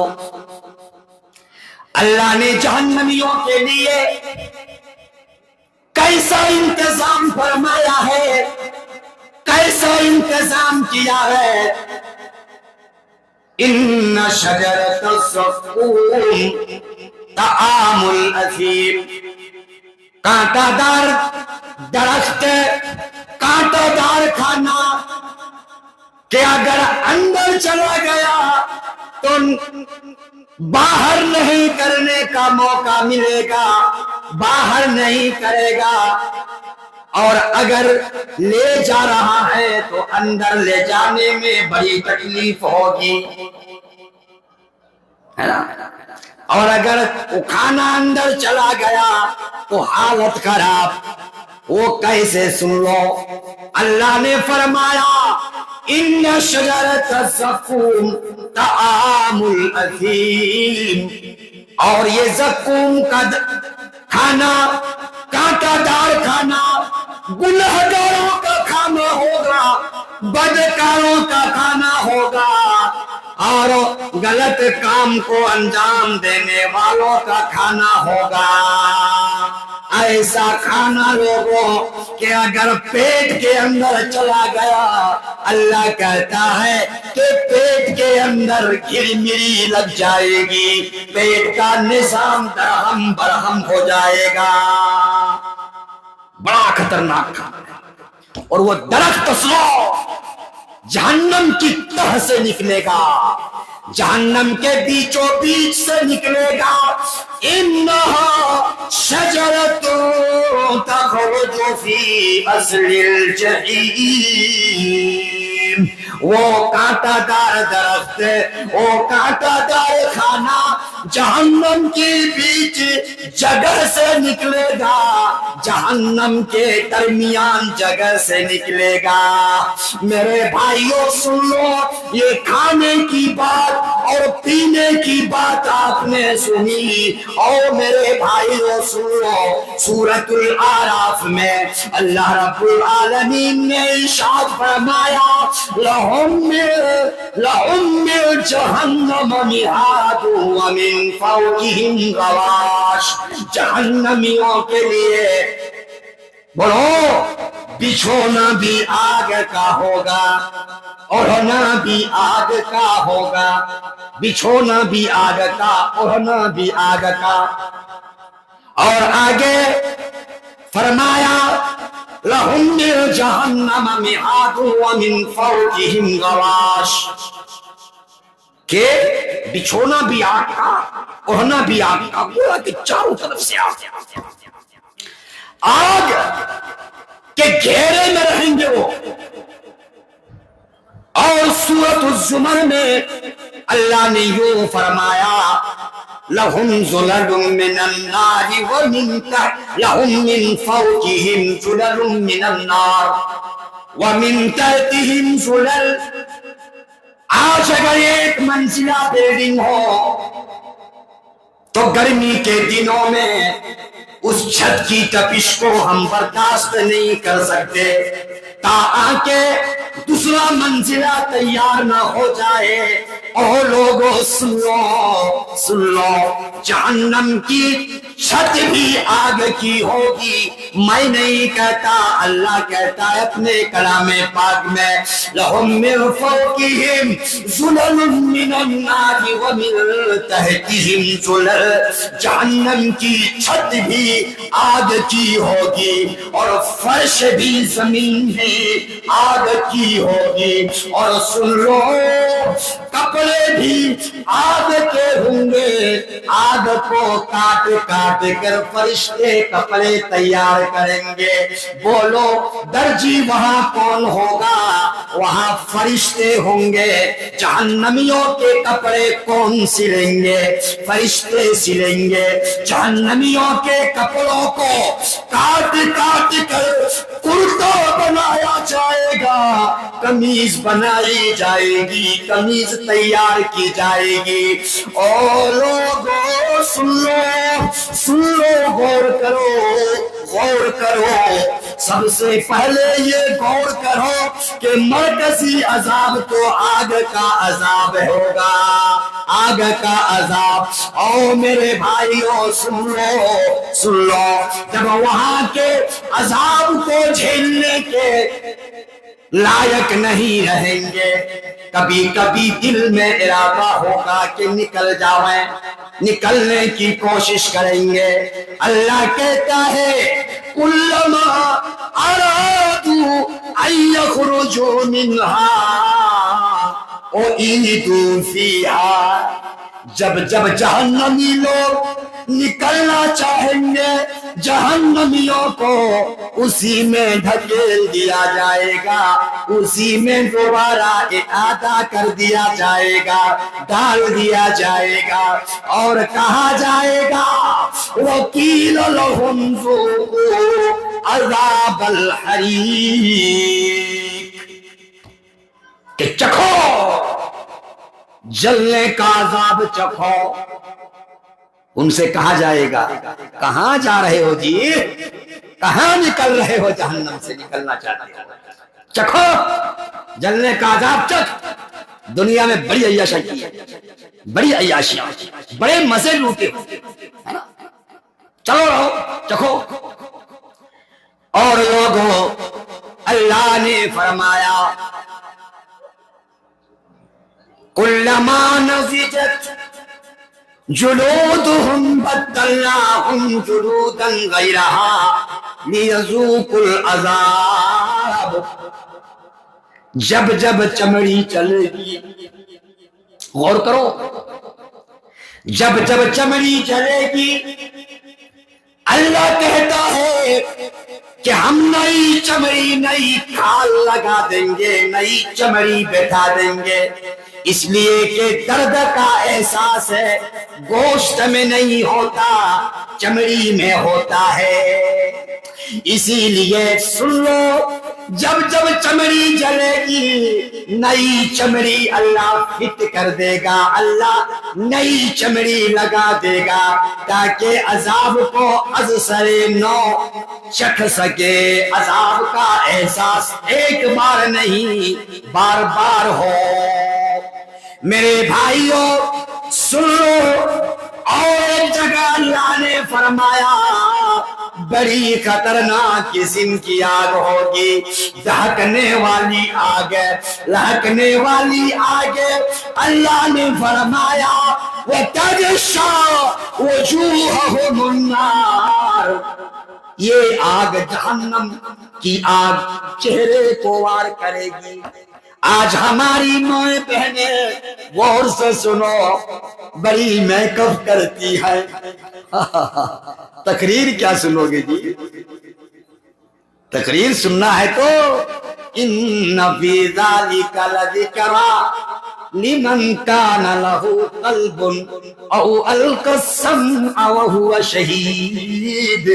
اللہ نے جہنمیوں کے لیے کیسا انتظام فرمایا ہے، کیسا انتظام کیا ہے. ان شجرۃ الزقوم طعام الاثیم، کانٹا دار درخت، کانٹا دار کھانا کہ اگر اندر چلا گیا تو باہر نہیں کرنے کا موقع ملے گا، باہر نہیں کرے گا، اور اگر لے جا رہا ہے تو اندر لے جانے میں بڑی تکلیف ہوگی، ہے نا. اور اگر وہ کھانا اندر چلا گیا تو حالت خراب. وہ کیسے؟ سن لو، اللہ نے فرمایا ان شجرۃ الزقوم طعام الاثیم، اور یہ زقوم کا کھانا، کانٹا دار کھانا، گنہگاروں کا کھانا ہوگا، بدکاروں کا کھانا ہوگا، اور غلط کام کو انجام دینے والوں کا کھانا ہوگا. ایسا کھانا لوگوں کہ اگر پیٹ کے اندر چلا گیا، اللہ کہتا ہے کہ پیٹ کے اندر گرمری لگ جائے گی، پیٹ کا نظام درہم برہم ہو جائے گا. بڑا خطرناک کھانا ہے. اور وہ درخت سنو، جہنم کی تہ سے نکلے گا، جہنم کے بیچوں بیچ سے نکلے گا. انہا شجرۃ تخرج فی اصل الجحیم، وہ کانٹا دار درخت، وہ کانٹا دار کھانا جہنم کے بیچ جگہ سے نکلے گا، جہنم کے درمیان جگہ سے نکلے گا. میرے بھائیوں سن لو، یہ کھانے کی بات اور پینے کی بات آپ نے سنی، اور میرے بھائیوں سن لو، سورۃ الاعراف میں اللہ رب العالمین نے ارشاد فرمایا لَهُم مِّن جَهَنَّمَ مِہَادٌ وَمِن فَوْقِهِمْ غَوَاشٍ. جہنمیوں کے لیے بولو بچھونا بھی آگ کا ہوگا، اوڑھنا بھی آگ کا ہوگا، بچھونا بھی آگ کا، اوڑھنا بھی آگ کا. اور آگے فرمایا لَهُم مِّن جَهَنَّمَ مِہَادٌ وَمِن فَوْقِهِمْ غَوَاشٍ، کہ بچھونا بھی آگ کا، اوڑھنا بھی آگ کا. گویا کہ چاروں طرف سے آگ کے گھیرے میں رہیں گے وہ. اور سورۃ الزمر میں اللہ نے یوں فرمایا لَهُمْ ظُلَلٌ مِّنَ النَّارِ لَهُمْ مِّن فَوْقِهِمْ ظُلَلٌ مِّنَ النَّارِ وَمِن تَحْتِهِمْ ظُلَلٌ. آج اگر ایک منزلہ بلڈنگ ہو تو گرمی کے دنوں میں اس چھت کی تپش کو ہم برداشت نہیں کر سکتے، تاکہ دوسرا منزلہ تیار نہ ہو جائے. اور لوگوں سن لو، جہنم کی چھت بھی آگ کی ہوگی. میں نہیں کہتا، اللہ کہتا ہے اپنے کلام پاک میں لَهُم مِّن فَوْقِهِمْ ظُلَلٌ مِّنَ النَّارِ وَمِن تَحْتِهِمْ ظُلَلٌ. جہنم کی چھت بھی آگ کی ہوگی، اور فرش بھی، زمین بھی آگ کی ہوگی. اور سن لو، کپڑے بھی آگ کے ہوں گے. آگ کو کاٹ کاٹ کر فرشتے کپڑے تیار کریں گے. بولو درجی وہاں کون ہوگا؟ وہاں فرشتے ہوں گے. جہنمیوں کے کپڑے کون سلیں گے؟ فرشتے سلیں گے. جہنمیوں کے کپڑوں کو کاٹ کاٹ کر کرتا بنایا جائے قمیض بنائی جائے گی، قمیض تیار کی جائے گی۔ اور لوگوں سن لو، غور کرو، غور کرو، سب سے پہلے یہ غور کرو کہ مرکزی عذاب تو آگ کا عذاب ہوگا، آگ کا عذاب۔ او میرے بھائیوں سن لو، جب وہاں کے عذاب کو جھیلنے کے لائق نہیں رہیں گے، کبھی کبھی دل میں ارادہ ہوگا کہ نکل جاویں، نکلنے کی کوشش کریں گے۔ اللہ کہتا ہے کلما ارادوا ان یخرجوا منها اعیدوا فیہا، جب جہنمی لوگ نکلنا چاہیں گے، جہنمیوں کو اسی میں ڈھکیل دیا جائے گا، اسی میں دوبارہ اعادہ کر دیا جائے گا، ڈال دیا جائے گا، اور کہا جائے گا وَقِيلَ لَهُمْ ذُوقُوا عَذَابَ الْحَرِيقِ، کہ چکھو جلنے کا عذاب چکھو۔ ان سے کہا جائے گا کہاں جا رہے ہو جی، کہاں نکل رہے ہو، جہنم سے نکلنا چاہتے ہو، چکھو جلنے کا عذاب چکھ۔ دنیا میں بڑی عیاشی کی ہے، بڑی عیاشی، بڑے مزے لوٹے ہو، چلو رہو چکھو۔ اور لوگوں اللہ نے فرمایا کلما نضجت جلودهم بدلناهم جلودا غیرها لیذوقوا العذاب، جب چمڑی چلے گی، غور کرو، جب چمڑی چلے گی، اللہ کہتا ہے کہ ہم نئی چمڑی، نئی کھال لگا دیں گے، نئی چمڑی بیٹھا دیں گے، اس لیے کہ درد کا احساس ہے گوشت میں نہیں ہوتا، چمڑی میں ہوتا ہے۔ اسی لیے سن لو، جب چمڑی جلے گی، نئی چمڑی اللہ فٹ کر دے گا، اللہ نئی چمڑی لگا دے گا تاکہ عذاب کو از سر نو چکھ سکے، عذاب کا احساس ایک بار نہیں بار بار ہو۔ میرے بھائیوں سن لو، اور ایک جگہ اللہ نے فرمایا بڑی خطرناک قسم کی آگ ہوگی، دہکنے والی آگ، لہکنے والی آگ۔ اللہ نے فرمایا وَتَغْشَىٰ وُجُوهَهُمُ النَّارُ، یہ آگ جہنم کی آگ چہرے کو وار کرے گی۔ آج ہماری مائیں بہنیں غور سے سنو، بڑی میک اپ کرتی ہے، تقریر کیا سنو گے جی، تقریر سننا ہے تو ان فی ذالک لذکری لمن کان لہ قلب او القی السمع وہو شہید۔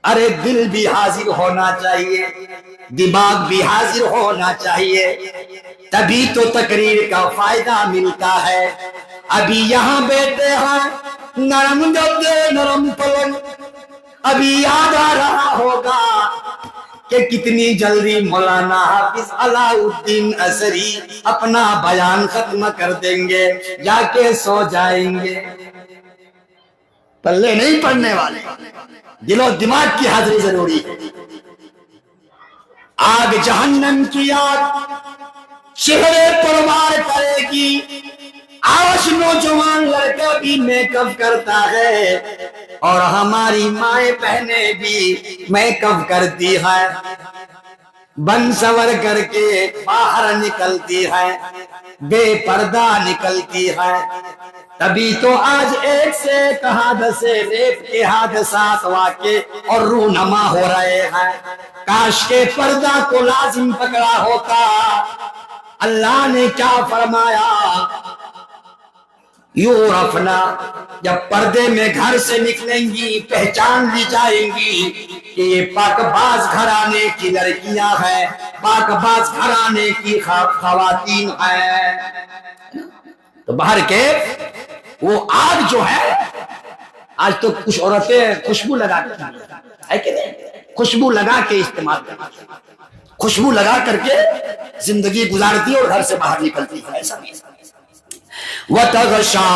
ارے دل بھی حاضر ہونا چاہیے، دماغ بھی حاضر ہونا چاہیے، تبھی تو تقریر کا فائدہ ملتا ہے۔ ابھی یہاں بیٹھے ہیں نرم گدے نرم پلنگ، ابھی یاد آ رہا ہوگا کہ کتنی جلدی مولانا حافظ علاء الدین اثری اپنا بیان ختم کر دیں گے، جا کے سو جائیں گے، پلے نہیں پڑنے والے، دل و دماغ کی حاضری ضروری ہے۔ آگ جہنم کی آگ چہرے پر وار کرے گی۔ آج نوجوان لڑکا بھی میک اپ کرتا ہے اور ہماری مائیں بہنیں بھی میک اپ کرتی ہے، بن سور کر کے باہر نکلتی ہے، بے پردہ نکلتی ہے۔ تبھی تو آج ایک سے ایک حادثے، ریپ کے حادثات واقع اور رونما ہو رہے ہیں۔ کاش کے پردہ کو لازم پکڑا ہوتا۔ اللہ نے کیا فرمایا؟ یورفنا، جب پردے میں گھر سے نکلیں گی پہچان لی جائیں گی کہ یہ پاک باز گھرانے کی لڑکیاں ہیں، پاک باز گھرانے کی خواتین ہیں. تو باہر کے وہ آگ جو ہے، آج تو کچھ عورتیں خوشبو لگا کر ہے کہ نہیں، خوشبو لگا کے استعمال کرتی ہیں، خوشبو لگا کر کے زندگی گزارتی ہے اور گھر سے باہر نکلتی ہے. ایسا نہیں. وَتَغْشَى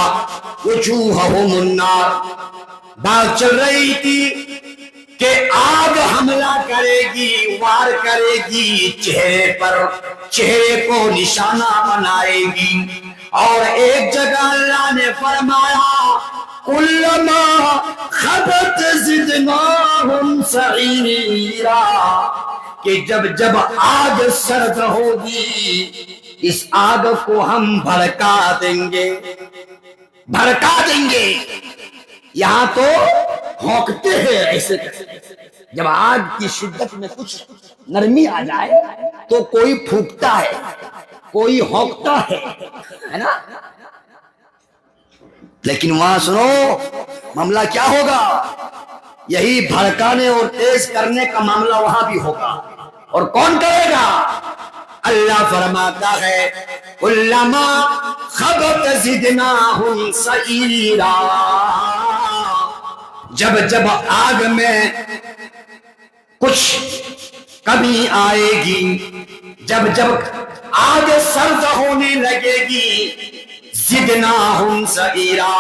وُجُوهَهُمُ النَّارُ، بات چل رہی تھی کہ آگ حملہ کرے گی، وار کرے گی چہرے پر، چہرے کو نشانہ بنائے گی. اور ایک جگہ اللہ نے فرمایا کلما خبت زدناہم سعیرا، کہ جب جب آگ سرد ہوگی اس آگ کو ہم بھڑکا دیں گے، بھڑکا دیں گے. یہاں تو ہونکتے ہیں ایسے. جب آگ کی شدت میں کچھ نرمی آ جائے تو کوئی پھونکتا ہے، کوئی ہونکتا ہے نا. لیکن وہاں سنو معاملہ کیا ہوگا، یہی بھڑکانے اور تیز کرنے کا معاملہ وہاں بھی ہوگا. اور کون کرے گا؟ اللہ فرماتا ہے کلما خبت زدناہم سعیرا، جب جب آگ میں کچھ کمی آئے گی، جب جب آگ سرد ہونے لگے گی، زدناہم سعیرا،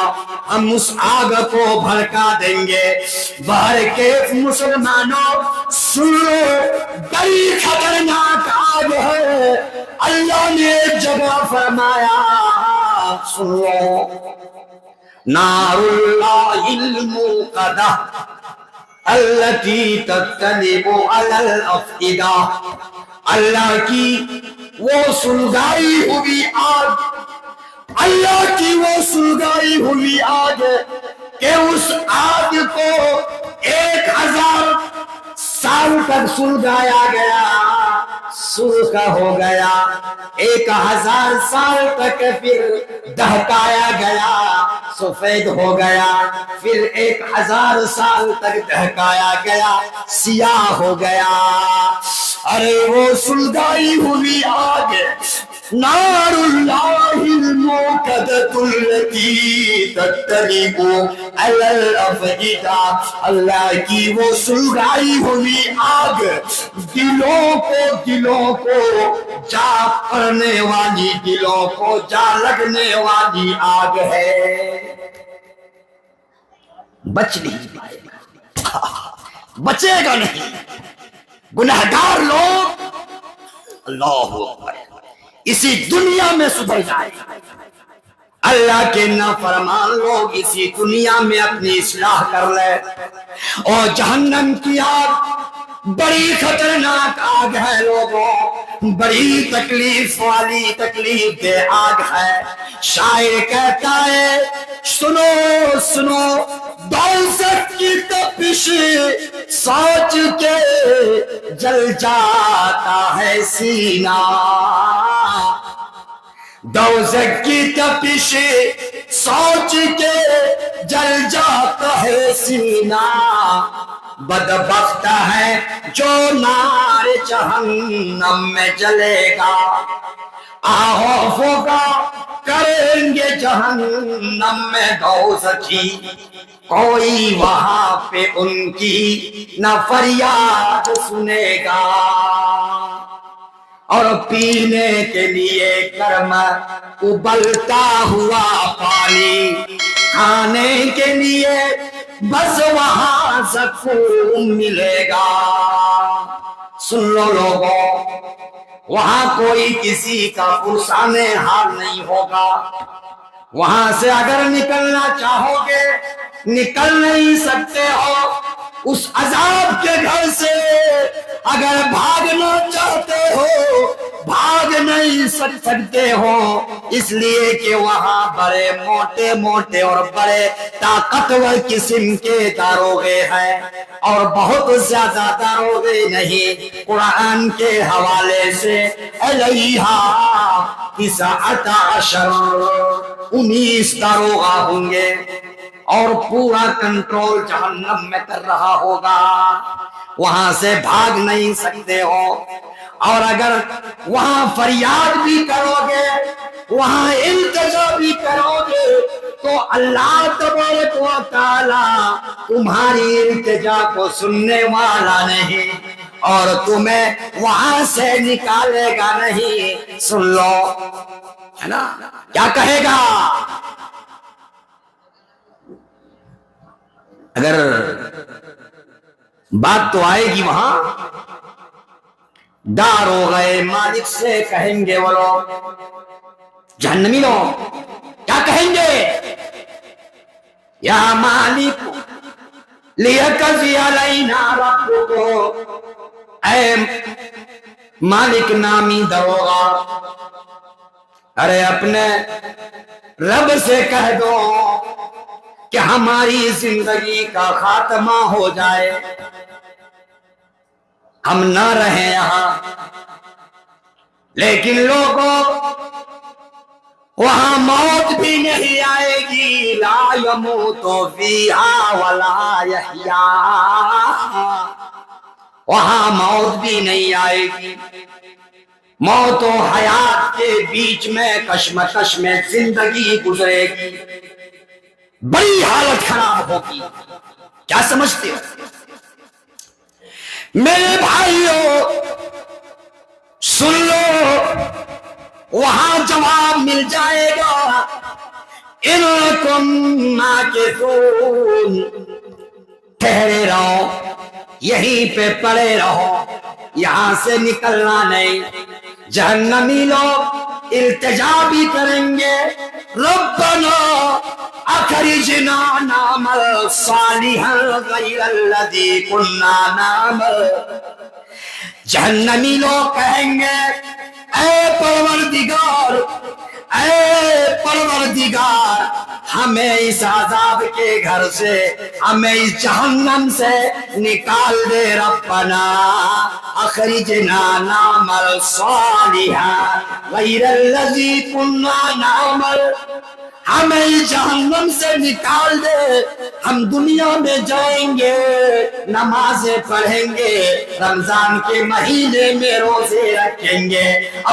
ہم اس آگ کو بھڑکا دیں گے. باہر کے مسلمانوں سن لو، بڑی خطرناک آگ ہے. اللہ نے ایک جگہ فرمایا سن لو، نار اللہ الموقدہ التي تطلب على الافئدہ، اللہ کی وہ سلگائی ہوئی آگ، اللہ کی وہ سلگائی ہوئی آگ کہ اس آگ کو 1000 سال تک سلگایا گیا، سرخ ہو گیا، 1000 سال تک پھر دہکایا گیا، سفید ہو گیا، پھر 1000 سال تک دہکایا گیا، سیاہ ہو گیا. ارے وہ سلگائی ہوئی آگ، نار اللہ الموقدۃ التی تطلب علی الافئدہ، اللہ کی وہ سلگائی ہوئی آگ دلوں کو جا پڑنے والی، دلوں کو جا لگنے والی آگ ہے. بچ نہیں پائے گا، بچے گا نہیں. گنہگار لوگ اللہ اکبر اسی دنیا میں سدھر جائے، اللہ کے نافرمان لوگ اسی دنیا میں اپنی اصلاح کر لے. اور جہنم کی آگ بڑی خطرناک آگ ہے لوگوں، بڑی تکلیف والی، تکلیف دہ آگ ہے. شاعر کہتا ہے سنو سنو، دوزخ کی تپش سوچ کے جل جاتا ہے سینہ، دوزخ کی تپش سوچ کے جل جاتا ہے سینہ. بدبخت ہے جو نار جہنم میں جلے گا، آہو کا کریں گے جہنم میں دوزخی، کوئی وہاں پہ ان کی نہ فریاد سنے گا. اور پینے کے لیے گرم ابلتا ہوا پانی، کھانے کے لیے بس وہاں سکون ملے گا. سن لو لوگوں، وہاں کوئی کسی کا پرسان حال نہیں ہوگا. وہاں سے اگر نکلنا چاہو گے نکل نہیں سکتے ہو. اس عذاب کے گھر سے اگر بھاگنا چاہتے ہو بھاگ نہیں سکتے ہو، اس لیے کہ وہاں بڑے موٹے موٹے اور بڑے طاقتور قسم کے داروغے ہیں، اور بہت زیادہ داروغے نہیں. قرآن کے حوالے سے علیہا 19 داروغہ ہوں گے، اور پورا کنٹرول جہنم میں کر رہا ہوگا. وہاں سے بھاگ نہیں سکتے ہو. اور اگر وہاں فریاد بھی کرو گے، وہاں التجا بھی کرو گے، تو اللہ تبارک و تعالی تمہاری التجا کو سننے والا نہیں اور تمہیں وہاں سے نکالے گا نہیں۔ سن لو، ہے نا کیا کہے گا؟ اگر بات تو آئے گی وہاں، دار ہو گئے مالک سے کہیں گے وہ لوگ، جہنمی لوگ کیا کہیں گے؟ یا مالک لیقضی علینا ربک، اے مالک نامی دروغا، ارے اپنے رب سے کہہ دو کہ ہماری زندگی کا خاتمہ ہو جائے، ہم نہ رہیں یہاں۔ لیکن لوگوں، وہاں موت بھی نہیں آئے گی، لا یموت فیہا ولا یحییٰ، وہاں موت بھی نہیں آئے گی۔ موت و حیات کے بیچ میں کشمکش میں زندگی گزرے گی، بڑی حالت خراب ہوگی۔ کیا سمجھتے ہو میرے بھائیوں؟ سن لو، وہاں جواب مل جائے گا، انکم ماکثون، ٹھہرے رہو، یہیں پہ پڑے رہو، یہاں سے نکلنا نہیں۔ جہنمی لوگ التجا بھی کریں گے، ربنا اخرجنا نعمل صالحا غیر الذی کننا نعمل، جہنمی لوگ کہیں گے اے پروردگار، اے پروردگار، ہمیں اس عذاب کے گھر سے، ہمیں اس جہنم سے نکال دے، ربنا اخرجنا نعمل صالحا غیر الذی کننا نعمل، ہمیں اس جہنم سے نکال دے، ہم دنیا میں جائیں گے، نمازیں پڑھیں گے، رمضان کے مہینے میں روزے رکھیں گے،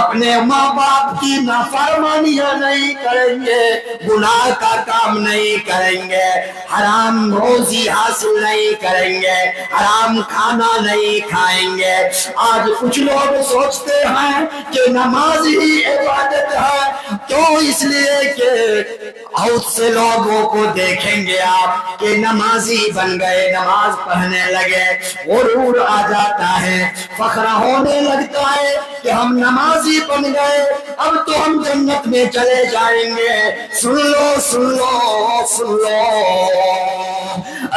اپنے ماں باپ کی نافرمانیاں نہیں کریں گے، گناہ کا کام نہیں کریں گے، حرام روزی حاصل نہیں کریں گے، حرام کھانا نہیں کھائیں گے۔ آج کچھ لوگ سوچتے ہیں کہ نماز ہی عبادت ہے، کیوں؟ اس لیے کہ بہت سے لوگوں کو دیکھیں گے آپ کہ نمازی بن گئے، نماز پڑھنے لگے، غرور آ جاتا ہے، فخر ہونے لگتا ہے کہ ہم نمازی بن گئے، اب تو ہم جنت میں چلے جائیں گے۔ سن لو سن لو سن لو،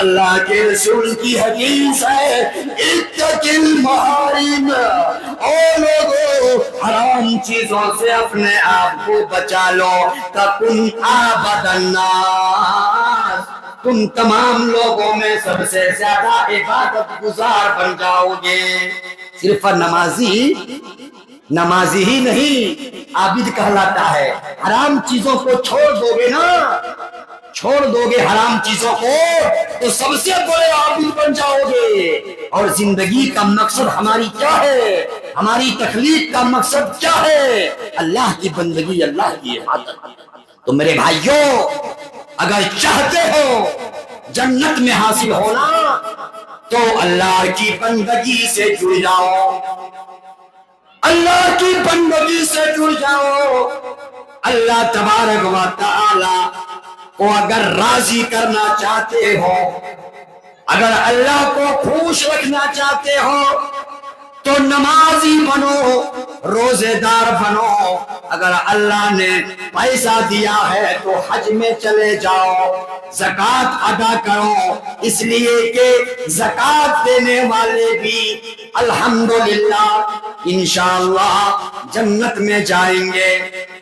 اللہ کے رسول کی حدیث ہے، اتق المحارم، او لوگو حرام چیزوں سے اپنے آپ کو بچا لو، تکن عبد الناس، تم تمام لوگوں میں سب سے زیادہ عبادت گزار بن جاؤ گے۔ صرف نمازی ہی نہیں عابد کہلاتا ہے، حرام چیزوں کو چھوڑ دو گے نا، چھوڑ دو گے حرام چیزوں کو تو سب سے بڑے عابد بن جاؤ گے۔ اور زندگی کا مقصد ہماری کیا ہے؟ ہماری تخلیق کا مقصد کیا ہے؟ اللہ کی بندگی، اللہ کی عبادت۔ تو میرے بھائیوں، اگر چاہتے ہو جنت میں حاصل ہونا تو اللہ کی بندگی سے جڑ جاؤ، اللہ کی بندگی سے جڑ جاؤ۔ اللہ تبارک و تعالی کو اگر راضی کرنا چاہتے ہو، اگر اللہ کو خوش رکھنا چاہتے ہو تو نمازی بنو، روزے دار بنو۔ اگر اللہ نے پیسہ دیا ہے تو حج میں چلے جاؤ، زکوٰۃ ادا کرو، اس لیے کہ زکوٰۃ دینے والے بھی الحمدللہ انشاءاللہ جنت میں جائیں گے۔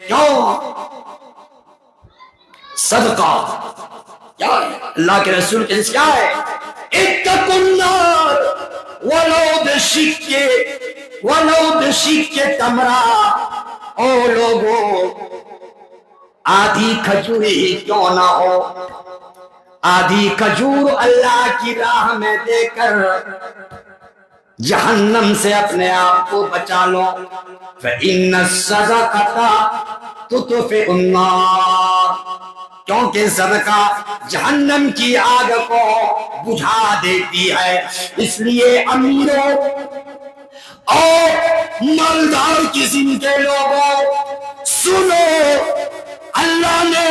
کیوں؟ صدقہ کیا ہے؟ اللہ کے رسول کے کیا ہے؟ اتقوا النار ولو بشق تمرہ، او لوگوں آدھی کھجور ہی کیوں نہ ہو، آدھی کھجور اللہ کی راہ میں دے کر جہنم سے اپنے آپ کو بچا لو. فَإِنَّ الصَّدَقَةَ تُطْفِئُ النَّارَ، کیونکہ صدقہ جہنم کی آگ کو بجھا دیتی ہے. اس لیے امیروں اور مالدار قسم کے لوگوں سنو، اللہ نے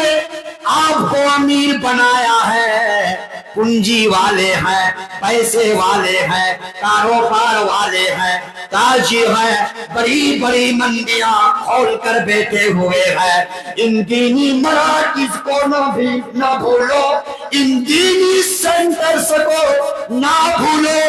آپ کو امیر بنایا ہے، پونجی والے ہیں، پیسے والے ہیں، کاروبار والے ہیں، تاجر ہیں، بڑی بڑی منڈیاں کھول کر بیٹھے ہوئے ہیں. ان دینی مراکز کو نہ بھولو، ان دینی سینٹرز کو نہ بھولو.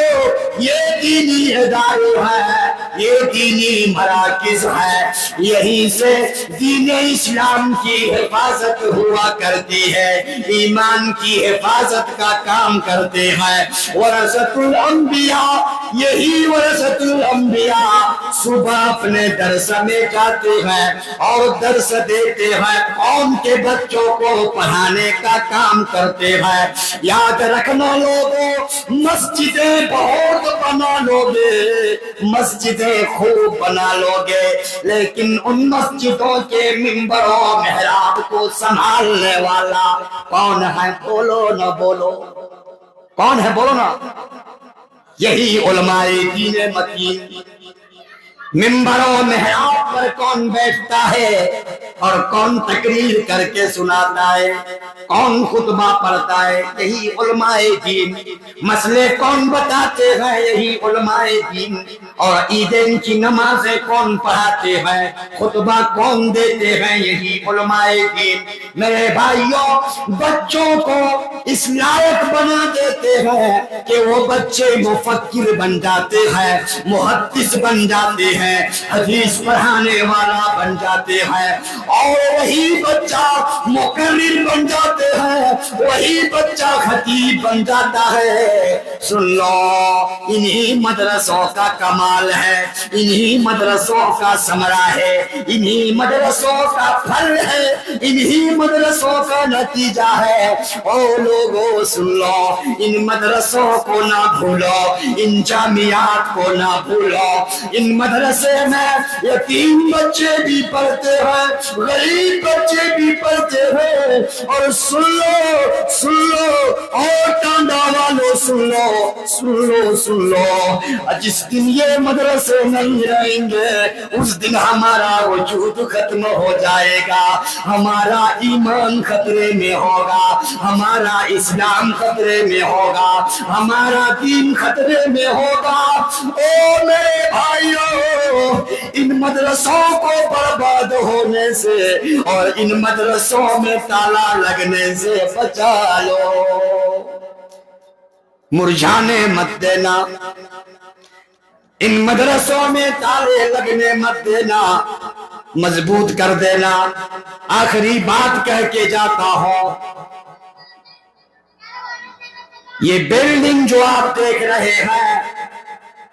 یہ دینی ادارے ہیں، یہ دینی مراکز ہے، یہیں سے دین اسلام کی حفاظت ہوا کرتی ہے، ایمان کی حفاظت کا کام کرتے ہیں. ورثۃ الانبیاء، یہی ورثۃ الانبیاء صبح اپنے درس میں جاتے ہیں اور درس دیتے ہیں، قوم کے بچوں کو پڑھانے کا کام کرتے ہیں. یاد رکھنا لوگوں، مسجدیں بہت بنا لو گے، مسجدیں خوب بنا لو گے، لیکن ان مسجدوں کے ممبر و محراب کو سنبھالنے والا کون ہے؟ بولو نہ بولو، کون ہے؟ بولو نا. یہی علماء دین متین. ممبر و محراب پر کون بیٹھتا ہے اور کون تقریر کر کے سناتا ہے، کون خطبہ پڑھتا ہے؟ یہی علماء دین. مسئلے کون بتاتے ہیں؟ یہی علماء دین. اور عیدین کی نمازیں کون پڑھاتے ہیں، خطبہ کون دیتے ہیں؟ یہی علماء دین. میرے بھائیوں، بچوں کو اس لائق بنا دیتے ہیں کہ وہ بچے مفکر بن جاتے ہیں، محدث بن جاتے ہیں، حدیث پڑھانے والا بن جاتے ہیں، اور وہی بچہ مقرر بن جاتے ہیں، وہی بچہ خطیب بن جاتا ہے. سن لو، انہی مدرسوں کا کمال ہے، انہی مدرسوں کا ثمرہ ہے، انہی مدرسوں کا پھل ہے، انہی مدرسوں کا نتیجہ ہے. او لوگوں سن لو، ان مدرسوں کو نہ بھولو، ان جامعات کو نہ بھولو. ان مدرسے میں یتیم بچے بھی پڑھتے ہیں، غریب بچے بھی پڑھتے ہیں. اور سن لو اور ٹانڈا والو سن لو، جس دن یہ مدرسے نہیں رہیں گے اس دن ہمارا وجود ختم ہو جائے گا، ہمارا ایمان خطرے میں ہوگا، ہمارا اسلام خطرے میں ہوگا، ہمارا دین خطرے میں ہوگا. او میرے بھائیوں، ان مدرسوں کو برباد ہونے سے اور ان مدرسوں میں تالا لگنے سے بچا لو. مرجھانے مت دینا، ان مدرسوں میں تالے لگنے مت دینا، مضبوط کر دینا. آخری بات کہہ کے جاتا ہوں، یہ بلڈنگ جو آپ دیکھ رہے ہیں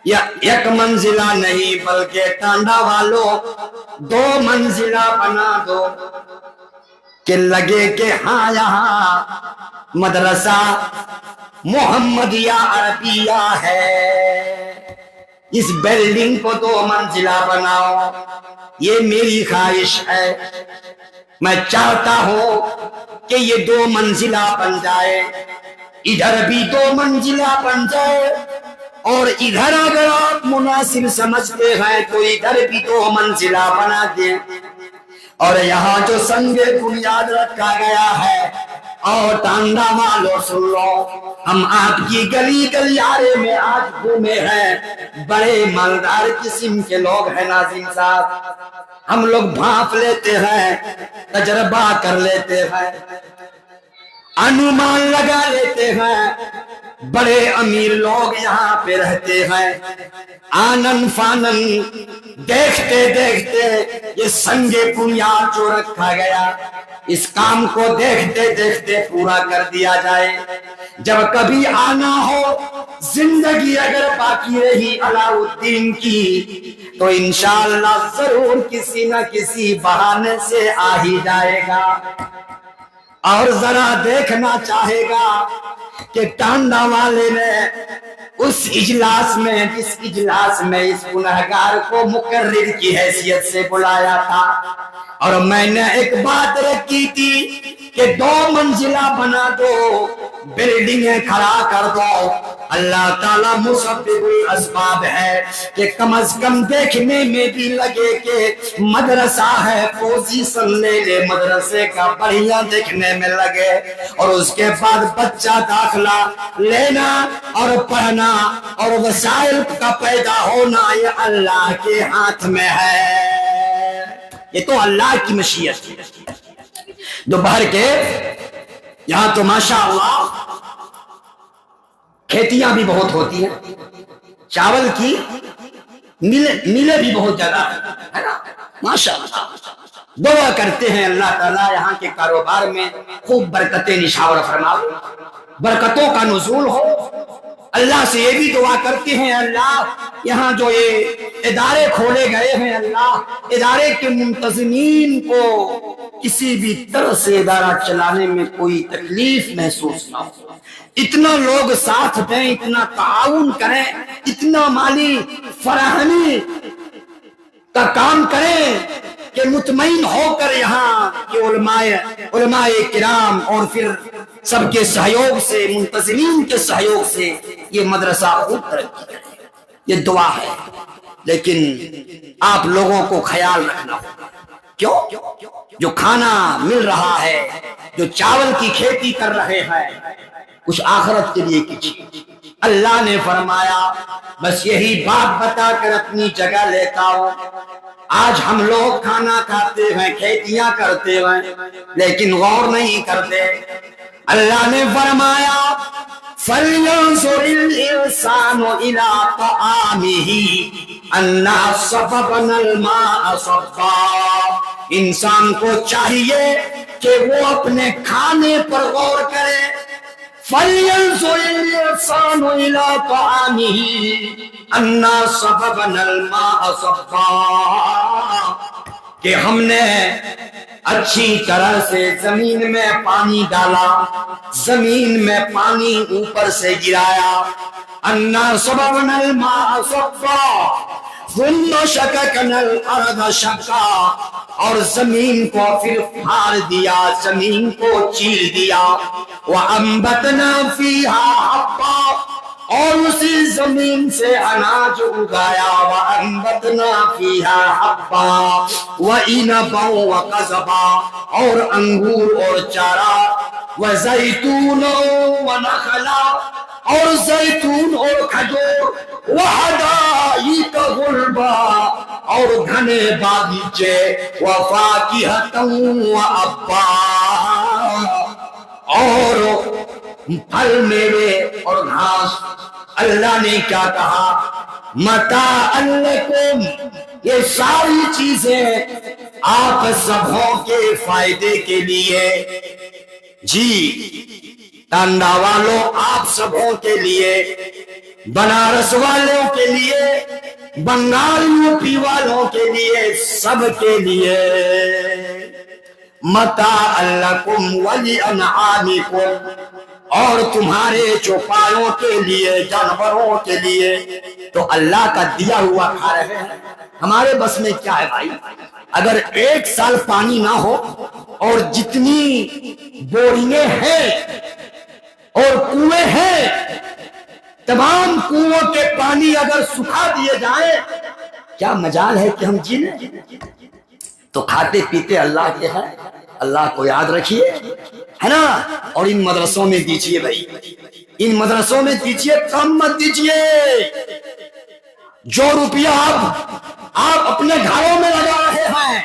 یا ایک منزلہ نہیں بلکہ ٹانڈا والوں 2 منزلہ بنا دو کہ لگے کہ ہاں یہاں مدرسہ محمدیہ عربیہ ہے. اس بلڈنگ کو 2 منزلہ بناؤ، یہ میری خواہش ہے. میں چاہتا ہوں کہ یہ 2 منزلہ بن جائے، ادھر بھی 2 منزلہ بن جائے، اور ادھر اگر آپ مناسب سمجھتے ہیں تو ادھر بھی 2 منزلہ بنا دیں. اور یہاں جو سنگ بنیاد رکھا گیا ہے، اور ٹانڈا والو سن لو، ہم آپ کی گلی گلیارے میں آج گھومے ہیں، بڑے مالدار قسم کے لوگ ہیں ناظرین صاحب. ہم لوگ بھانپ لیتے ہیں، تجربہ کر لیتے ہیں، انومان لگا لیتے ہیں. بڑے امیر لوگ یہاں پہ رہتے ہیں، آنن فانن دیکھتے دیکھتے یہ سنگ بنیاد جو رکھا گیا اس کام کو دیکھتے دیکھتے پورا کر دیا جائے. جب کبھی آنا ہو، زندگی اگر باقی رہی علاؤالدین کی، تو انشاءاللہ ضرور کسی نہ کسی بہانے سے آ ہی جائے گا. اور ذرا دیکھنا چاہے گا کہ ٹانڈا والے نے اس اجلاس میں جس اجلاس میں اس گنہگار کو مقرر کی حیثیت سے بلایا تھا، اور میں نے ایک بات رکھی تھی کہ 2 منزلہ بنا دو، بلڈنگیں کھڑا کر دو، اللہ تعالیٰ مسبب الاسباب ہے کہ کم از کم دیکھنے میں بھی لگے کہ مدرسہ ہے، پوزیشن لے لے مدرسے کا، بڑھیا دیکھنے میں لگے، اور اس کے بعد بچہ داخلہ لینا اور پڑھنا اور وسائل کا پیدا ہونا یہ اللہ کے ہاتھ میں ہے، یہ تو اللہ کی مشیت ہے۔ دوپہر کے یہاں تو ماشاءاللہ کھیتیاں بھی بہت ہوتی ہیں، چاول کی ملیں بھی بہت زیادہ ہے نا، ماشاءاللہ دعا کرتے ہیں اللہ تعالیٰ یہاں کے کاروبار میں خوب برکتیں نشاور فرماؤ، برکتوں کا نزول ہو۔ اللہ سے یہ بھی دعا کرتے ہیں اللہ یہاں جو یہ ادارے کھولے گئے ہیں، اللہ ادارے کے منتظمین کو کسی بھی طرح سے ادارہ چلانے میں کوئی تکلیف محسوس نہ ہو، اتنا لوگ ساتھ دیں، اتنا تعاون کریں، اتنا مالی فراہمی کا کام کریں کہ مطمئن ہو کر یہاں کہ علماء کرام اور پھر سب کے سہیوگ سے، منتظمین کے سہیوگ سے یہ مدرسہ خوب ترقی کرے، یہ دعا ہے۔ لیکن آپ لوگوں کو خیال رکھنا ہوگا، کیوں؟ جو کھانا مل رہا ہے، جو چاول کی کھیتی کر رہے ہیں، کچھ آخرت کے لیے کیجیے۔ اللہ نے فرمایا، بس یہی بات بتا کر اپنی جگہ لیتا ہوں، آج ہم لوگ کھانا کھاتے ہیں، کھیتیاں کرتے ہیں، لیکن غور نہیں کرتے۔ اللہ نے فرمایا فَلْيَنظُرِ الْإِنسَانُ إِلَىٰ طَعَامِهِ أَنَّا صَبَبْنَا الْمَاءَ صَبًّا، انسان کو چاہیے کہ وہ اپنے کھانے پر غور کرے۔ فَلْيَنظُرِ الْإِنسَانُ إِلَىٰ طَعَامِهِ أَنَّا صَبَبْنَا الْمَاءَ صَبًّا، کہ ہم نے اچھی طرح سے زمین میں پانی ڈالا، زمین میں پانی اوپر سے گرایا۔ انا صببنا الماء صبا ثم شققنا الارض شقا، اور زمین کو پھر پھاڑ دیا، زمین کو چیر دیا۔ وانبتنا فيها حبا، اور اسی زمین سے اناج اگایا۔ وانبتنا فيها حبا وعنبا وقضبا، اور انگور اور چارہ۔ وزیتونا ونخلا، اور زیتون اور کھجور۔ وحدائق غلبا، اور گھنے باغیچے۔ وفاکہۃ وابا، اور پھل میوے اور گھاس۔ اللہ نے کیا کہا؟ متاعا لکم، یہ ساری چیزیں آپ سبوں کے فائدے کے لیے۔ جی ٹانڈا والوں آپ سبوں کے لیے، بنارس والوں کے لیے، بنگال یوپی والوں کے لیے، سب کے لیے۔ متاعا لکم ولانعامکم، اور تمہارے چوپایوں کے لیے، جانوروں کے لیے۔ تو اللہ کا دیا ہوا کھا رہے ہیں، ہمارے بس میں کیا ہے بھائی؟ اگر 1 سال پانی نہ ہو اور جتنی بورینگیں ہیں اور کنویں ہیں، تمام کنووں کے پانی اگر سکھا دیے جائیں، کیا مجال ہے کہ ہم جی لیں؟ تو کھاتے پیتے اللہ کے ہیں، اللہ کو یاد رکھیے، ہے نا؟ اور ان مدرسوں میں دیجیے بھائی، ان مدرسوں میں دیجیے، کم مت دیجیے۔ جو روپیہ آپ اپنے گھروں میں لگا رہے ہیں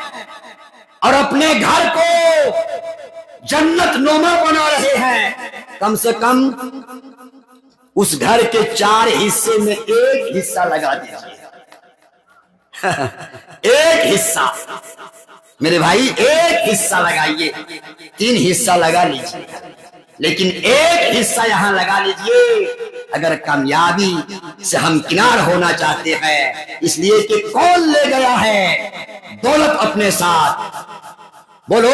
اور اپنے گھر کو جنت نما بنا رہے ہیں، کم سے کم اس گھر کے 4 حصے میں 1 حصہ لگا دیجیے۔ 1 حصہ میرے بھائی، 1 حصہ لگائیے، 3 حصہ لگا لیجیے، لیکن 1 حصہ یہاں لگا لیجیے۔ اگر کامیابی سے ہم کنار ہونا چاہتے ہیں، اس لیے کہ کون لے گیا ہے دولت اپنے ساتھ؟ بولو،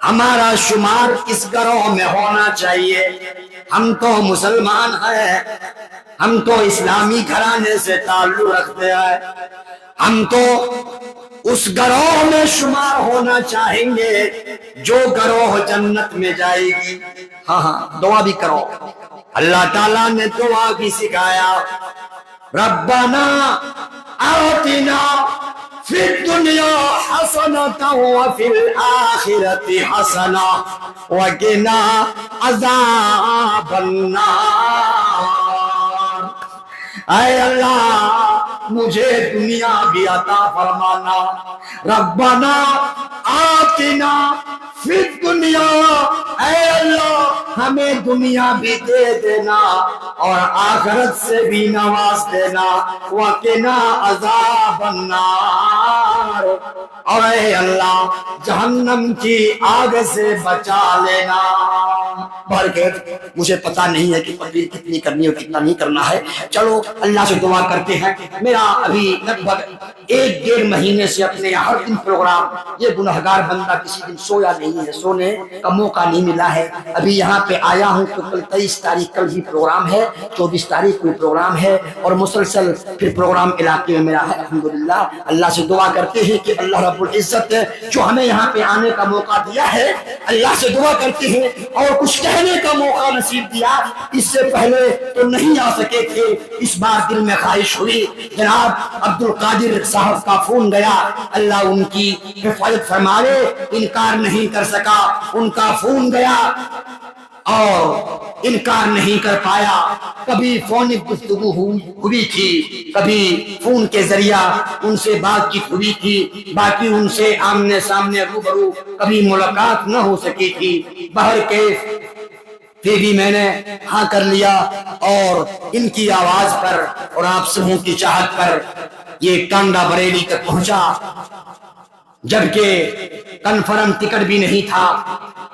ہمارا شمار کس گروہ میں ہونا چاہیے؟ ہم تو مسلمان ہیں، ہم تو اسلامی گھرانے سے تعلق رکھتے ہیں، ہم تو اس گروہ میں شمار ہونا چاہیں گے جو گروہ جنت میں جائے گی۔ ہاں دعا بھی کرو، اللہ تعالیٰ نے دعا بھی سکھایا، ربنا آتنا فی الدنیا حسنۃ وفی الآخرۃ حسنۃ وقنا عذاب النار۔ اے اللہ مجھے دنیا بھی عطا فرمانا، ربنا آتنا فی الدنیا، اے اللہ ہمیں دنیا بھی دے دینا اور آخرت سے بھی نواز دینا، وقنا عذاب النار، اور اے اللہ جہنم کی آگ سے بچا لینا۔ بہرکیف مجھے پتا نہیں ہے کہ تقریر کتنی کرنی اور کتنا نہیں کرنا ہے، چلو اللہ سے دعا کرتے ہیں۔ میرا ابھی لگ بھگ 1-1.5 مہینے سے اپنے ہر دن پروگرام، یہ گنہگار بندہ کسی دن سویا نہیں ہے، سونے کا موقع نہیں ملا ہے۔ ابھی یہاں پہ آیا ہوں تو کل 23 تاریخ کل بھی پروگرام ہے، 24 تاریخ کو پروگرام ہے، اور مسلسل پھر پروگرام علاقے میں میرا ہے الحمدللہ۔ اللہ سے دعا کرتے ہیں کہ اللہ رب العزت جو ہمیں یہاں پہ آنے کا موقع دیا ہے، اللہ سے دعا کرتے ہیں اور کچھ کہنے کا موقع نصیب دیا۔ اس سے پہلے تو نہیں آ سکے تھے، اس بار دل میں خواہش ہوئی، جناب عبد القادر صاحب کا فون گیا، اللہ ان کی حفاظت فرمائے، انکار نہیں کر سکا، ان کا فون گیا اور انکار نہیں کر پایا۔ کبھی فون گفتگو ہوئی تھی، کبھی فون کے ذریعہ ان سے بات چیت ہوئی تھی، باقی ان سے آمنے سامنے روبرو کبھی ملاقات نہ ہو سکی تھی۔ بہرکیف پھر بھی میں نے ہاں کر لیا اور ان کی آواز پر اور آپ سبوں کی چاہت پر یہ ٹانڈا بریلی تک پہنچا، جبکہ کنفرم ٹکٹ بھی نہیں تھا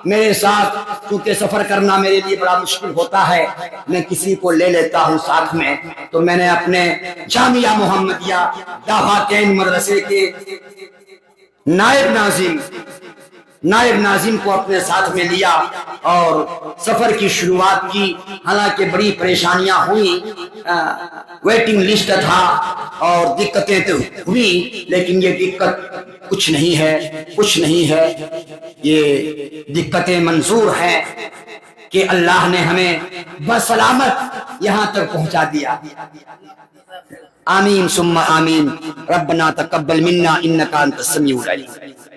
میرے ساتھ، کیونکہ سفر کرنا میرے لیے بڑا مشکل ہوتا ہے، میں کسی کو لے لیتا ہوں ساتھ میں، تو میں نے اپنے جامعہ محمدیہ داہاتین مدرسے کے نائب ناظم کو اپنے ساتھ میں لیا اور سفر کی شروعات کی۔ حالانکہ بڑی پریشانیاں ہوئی، ویٹنگ لسٹ تھا اور دقتیں تو ہوئی، لیکن یہ دقت کچھ نہیں ہے، یہ دقتیں منظور ہیں کہ اللہ نے ہمیں بسلامت یہاں تک پہنچا دیا۔ آمین ثم آمین۔ ربنا تقبل منا انک انت السمیع العلیم۔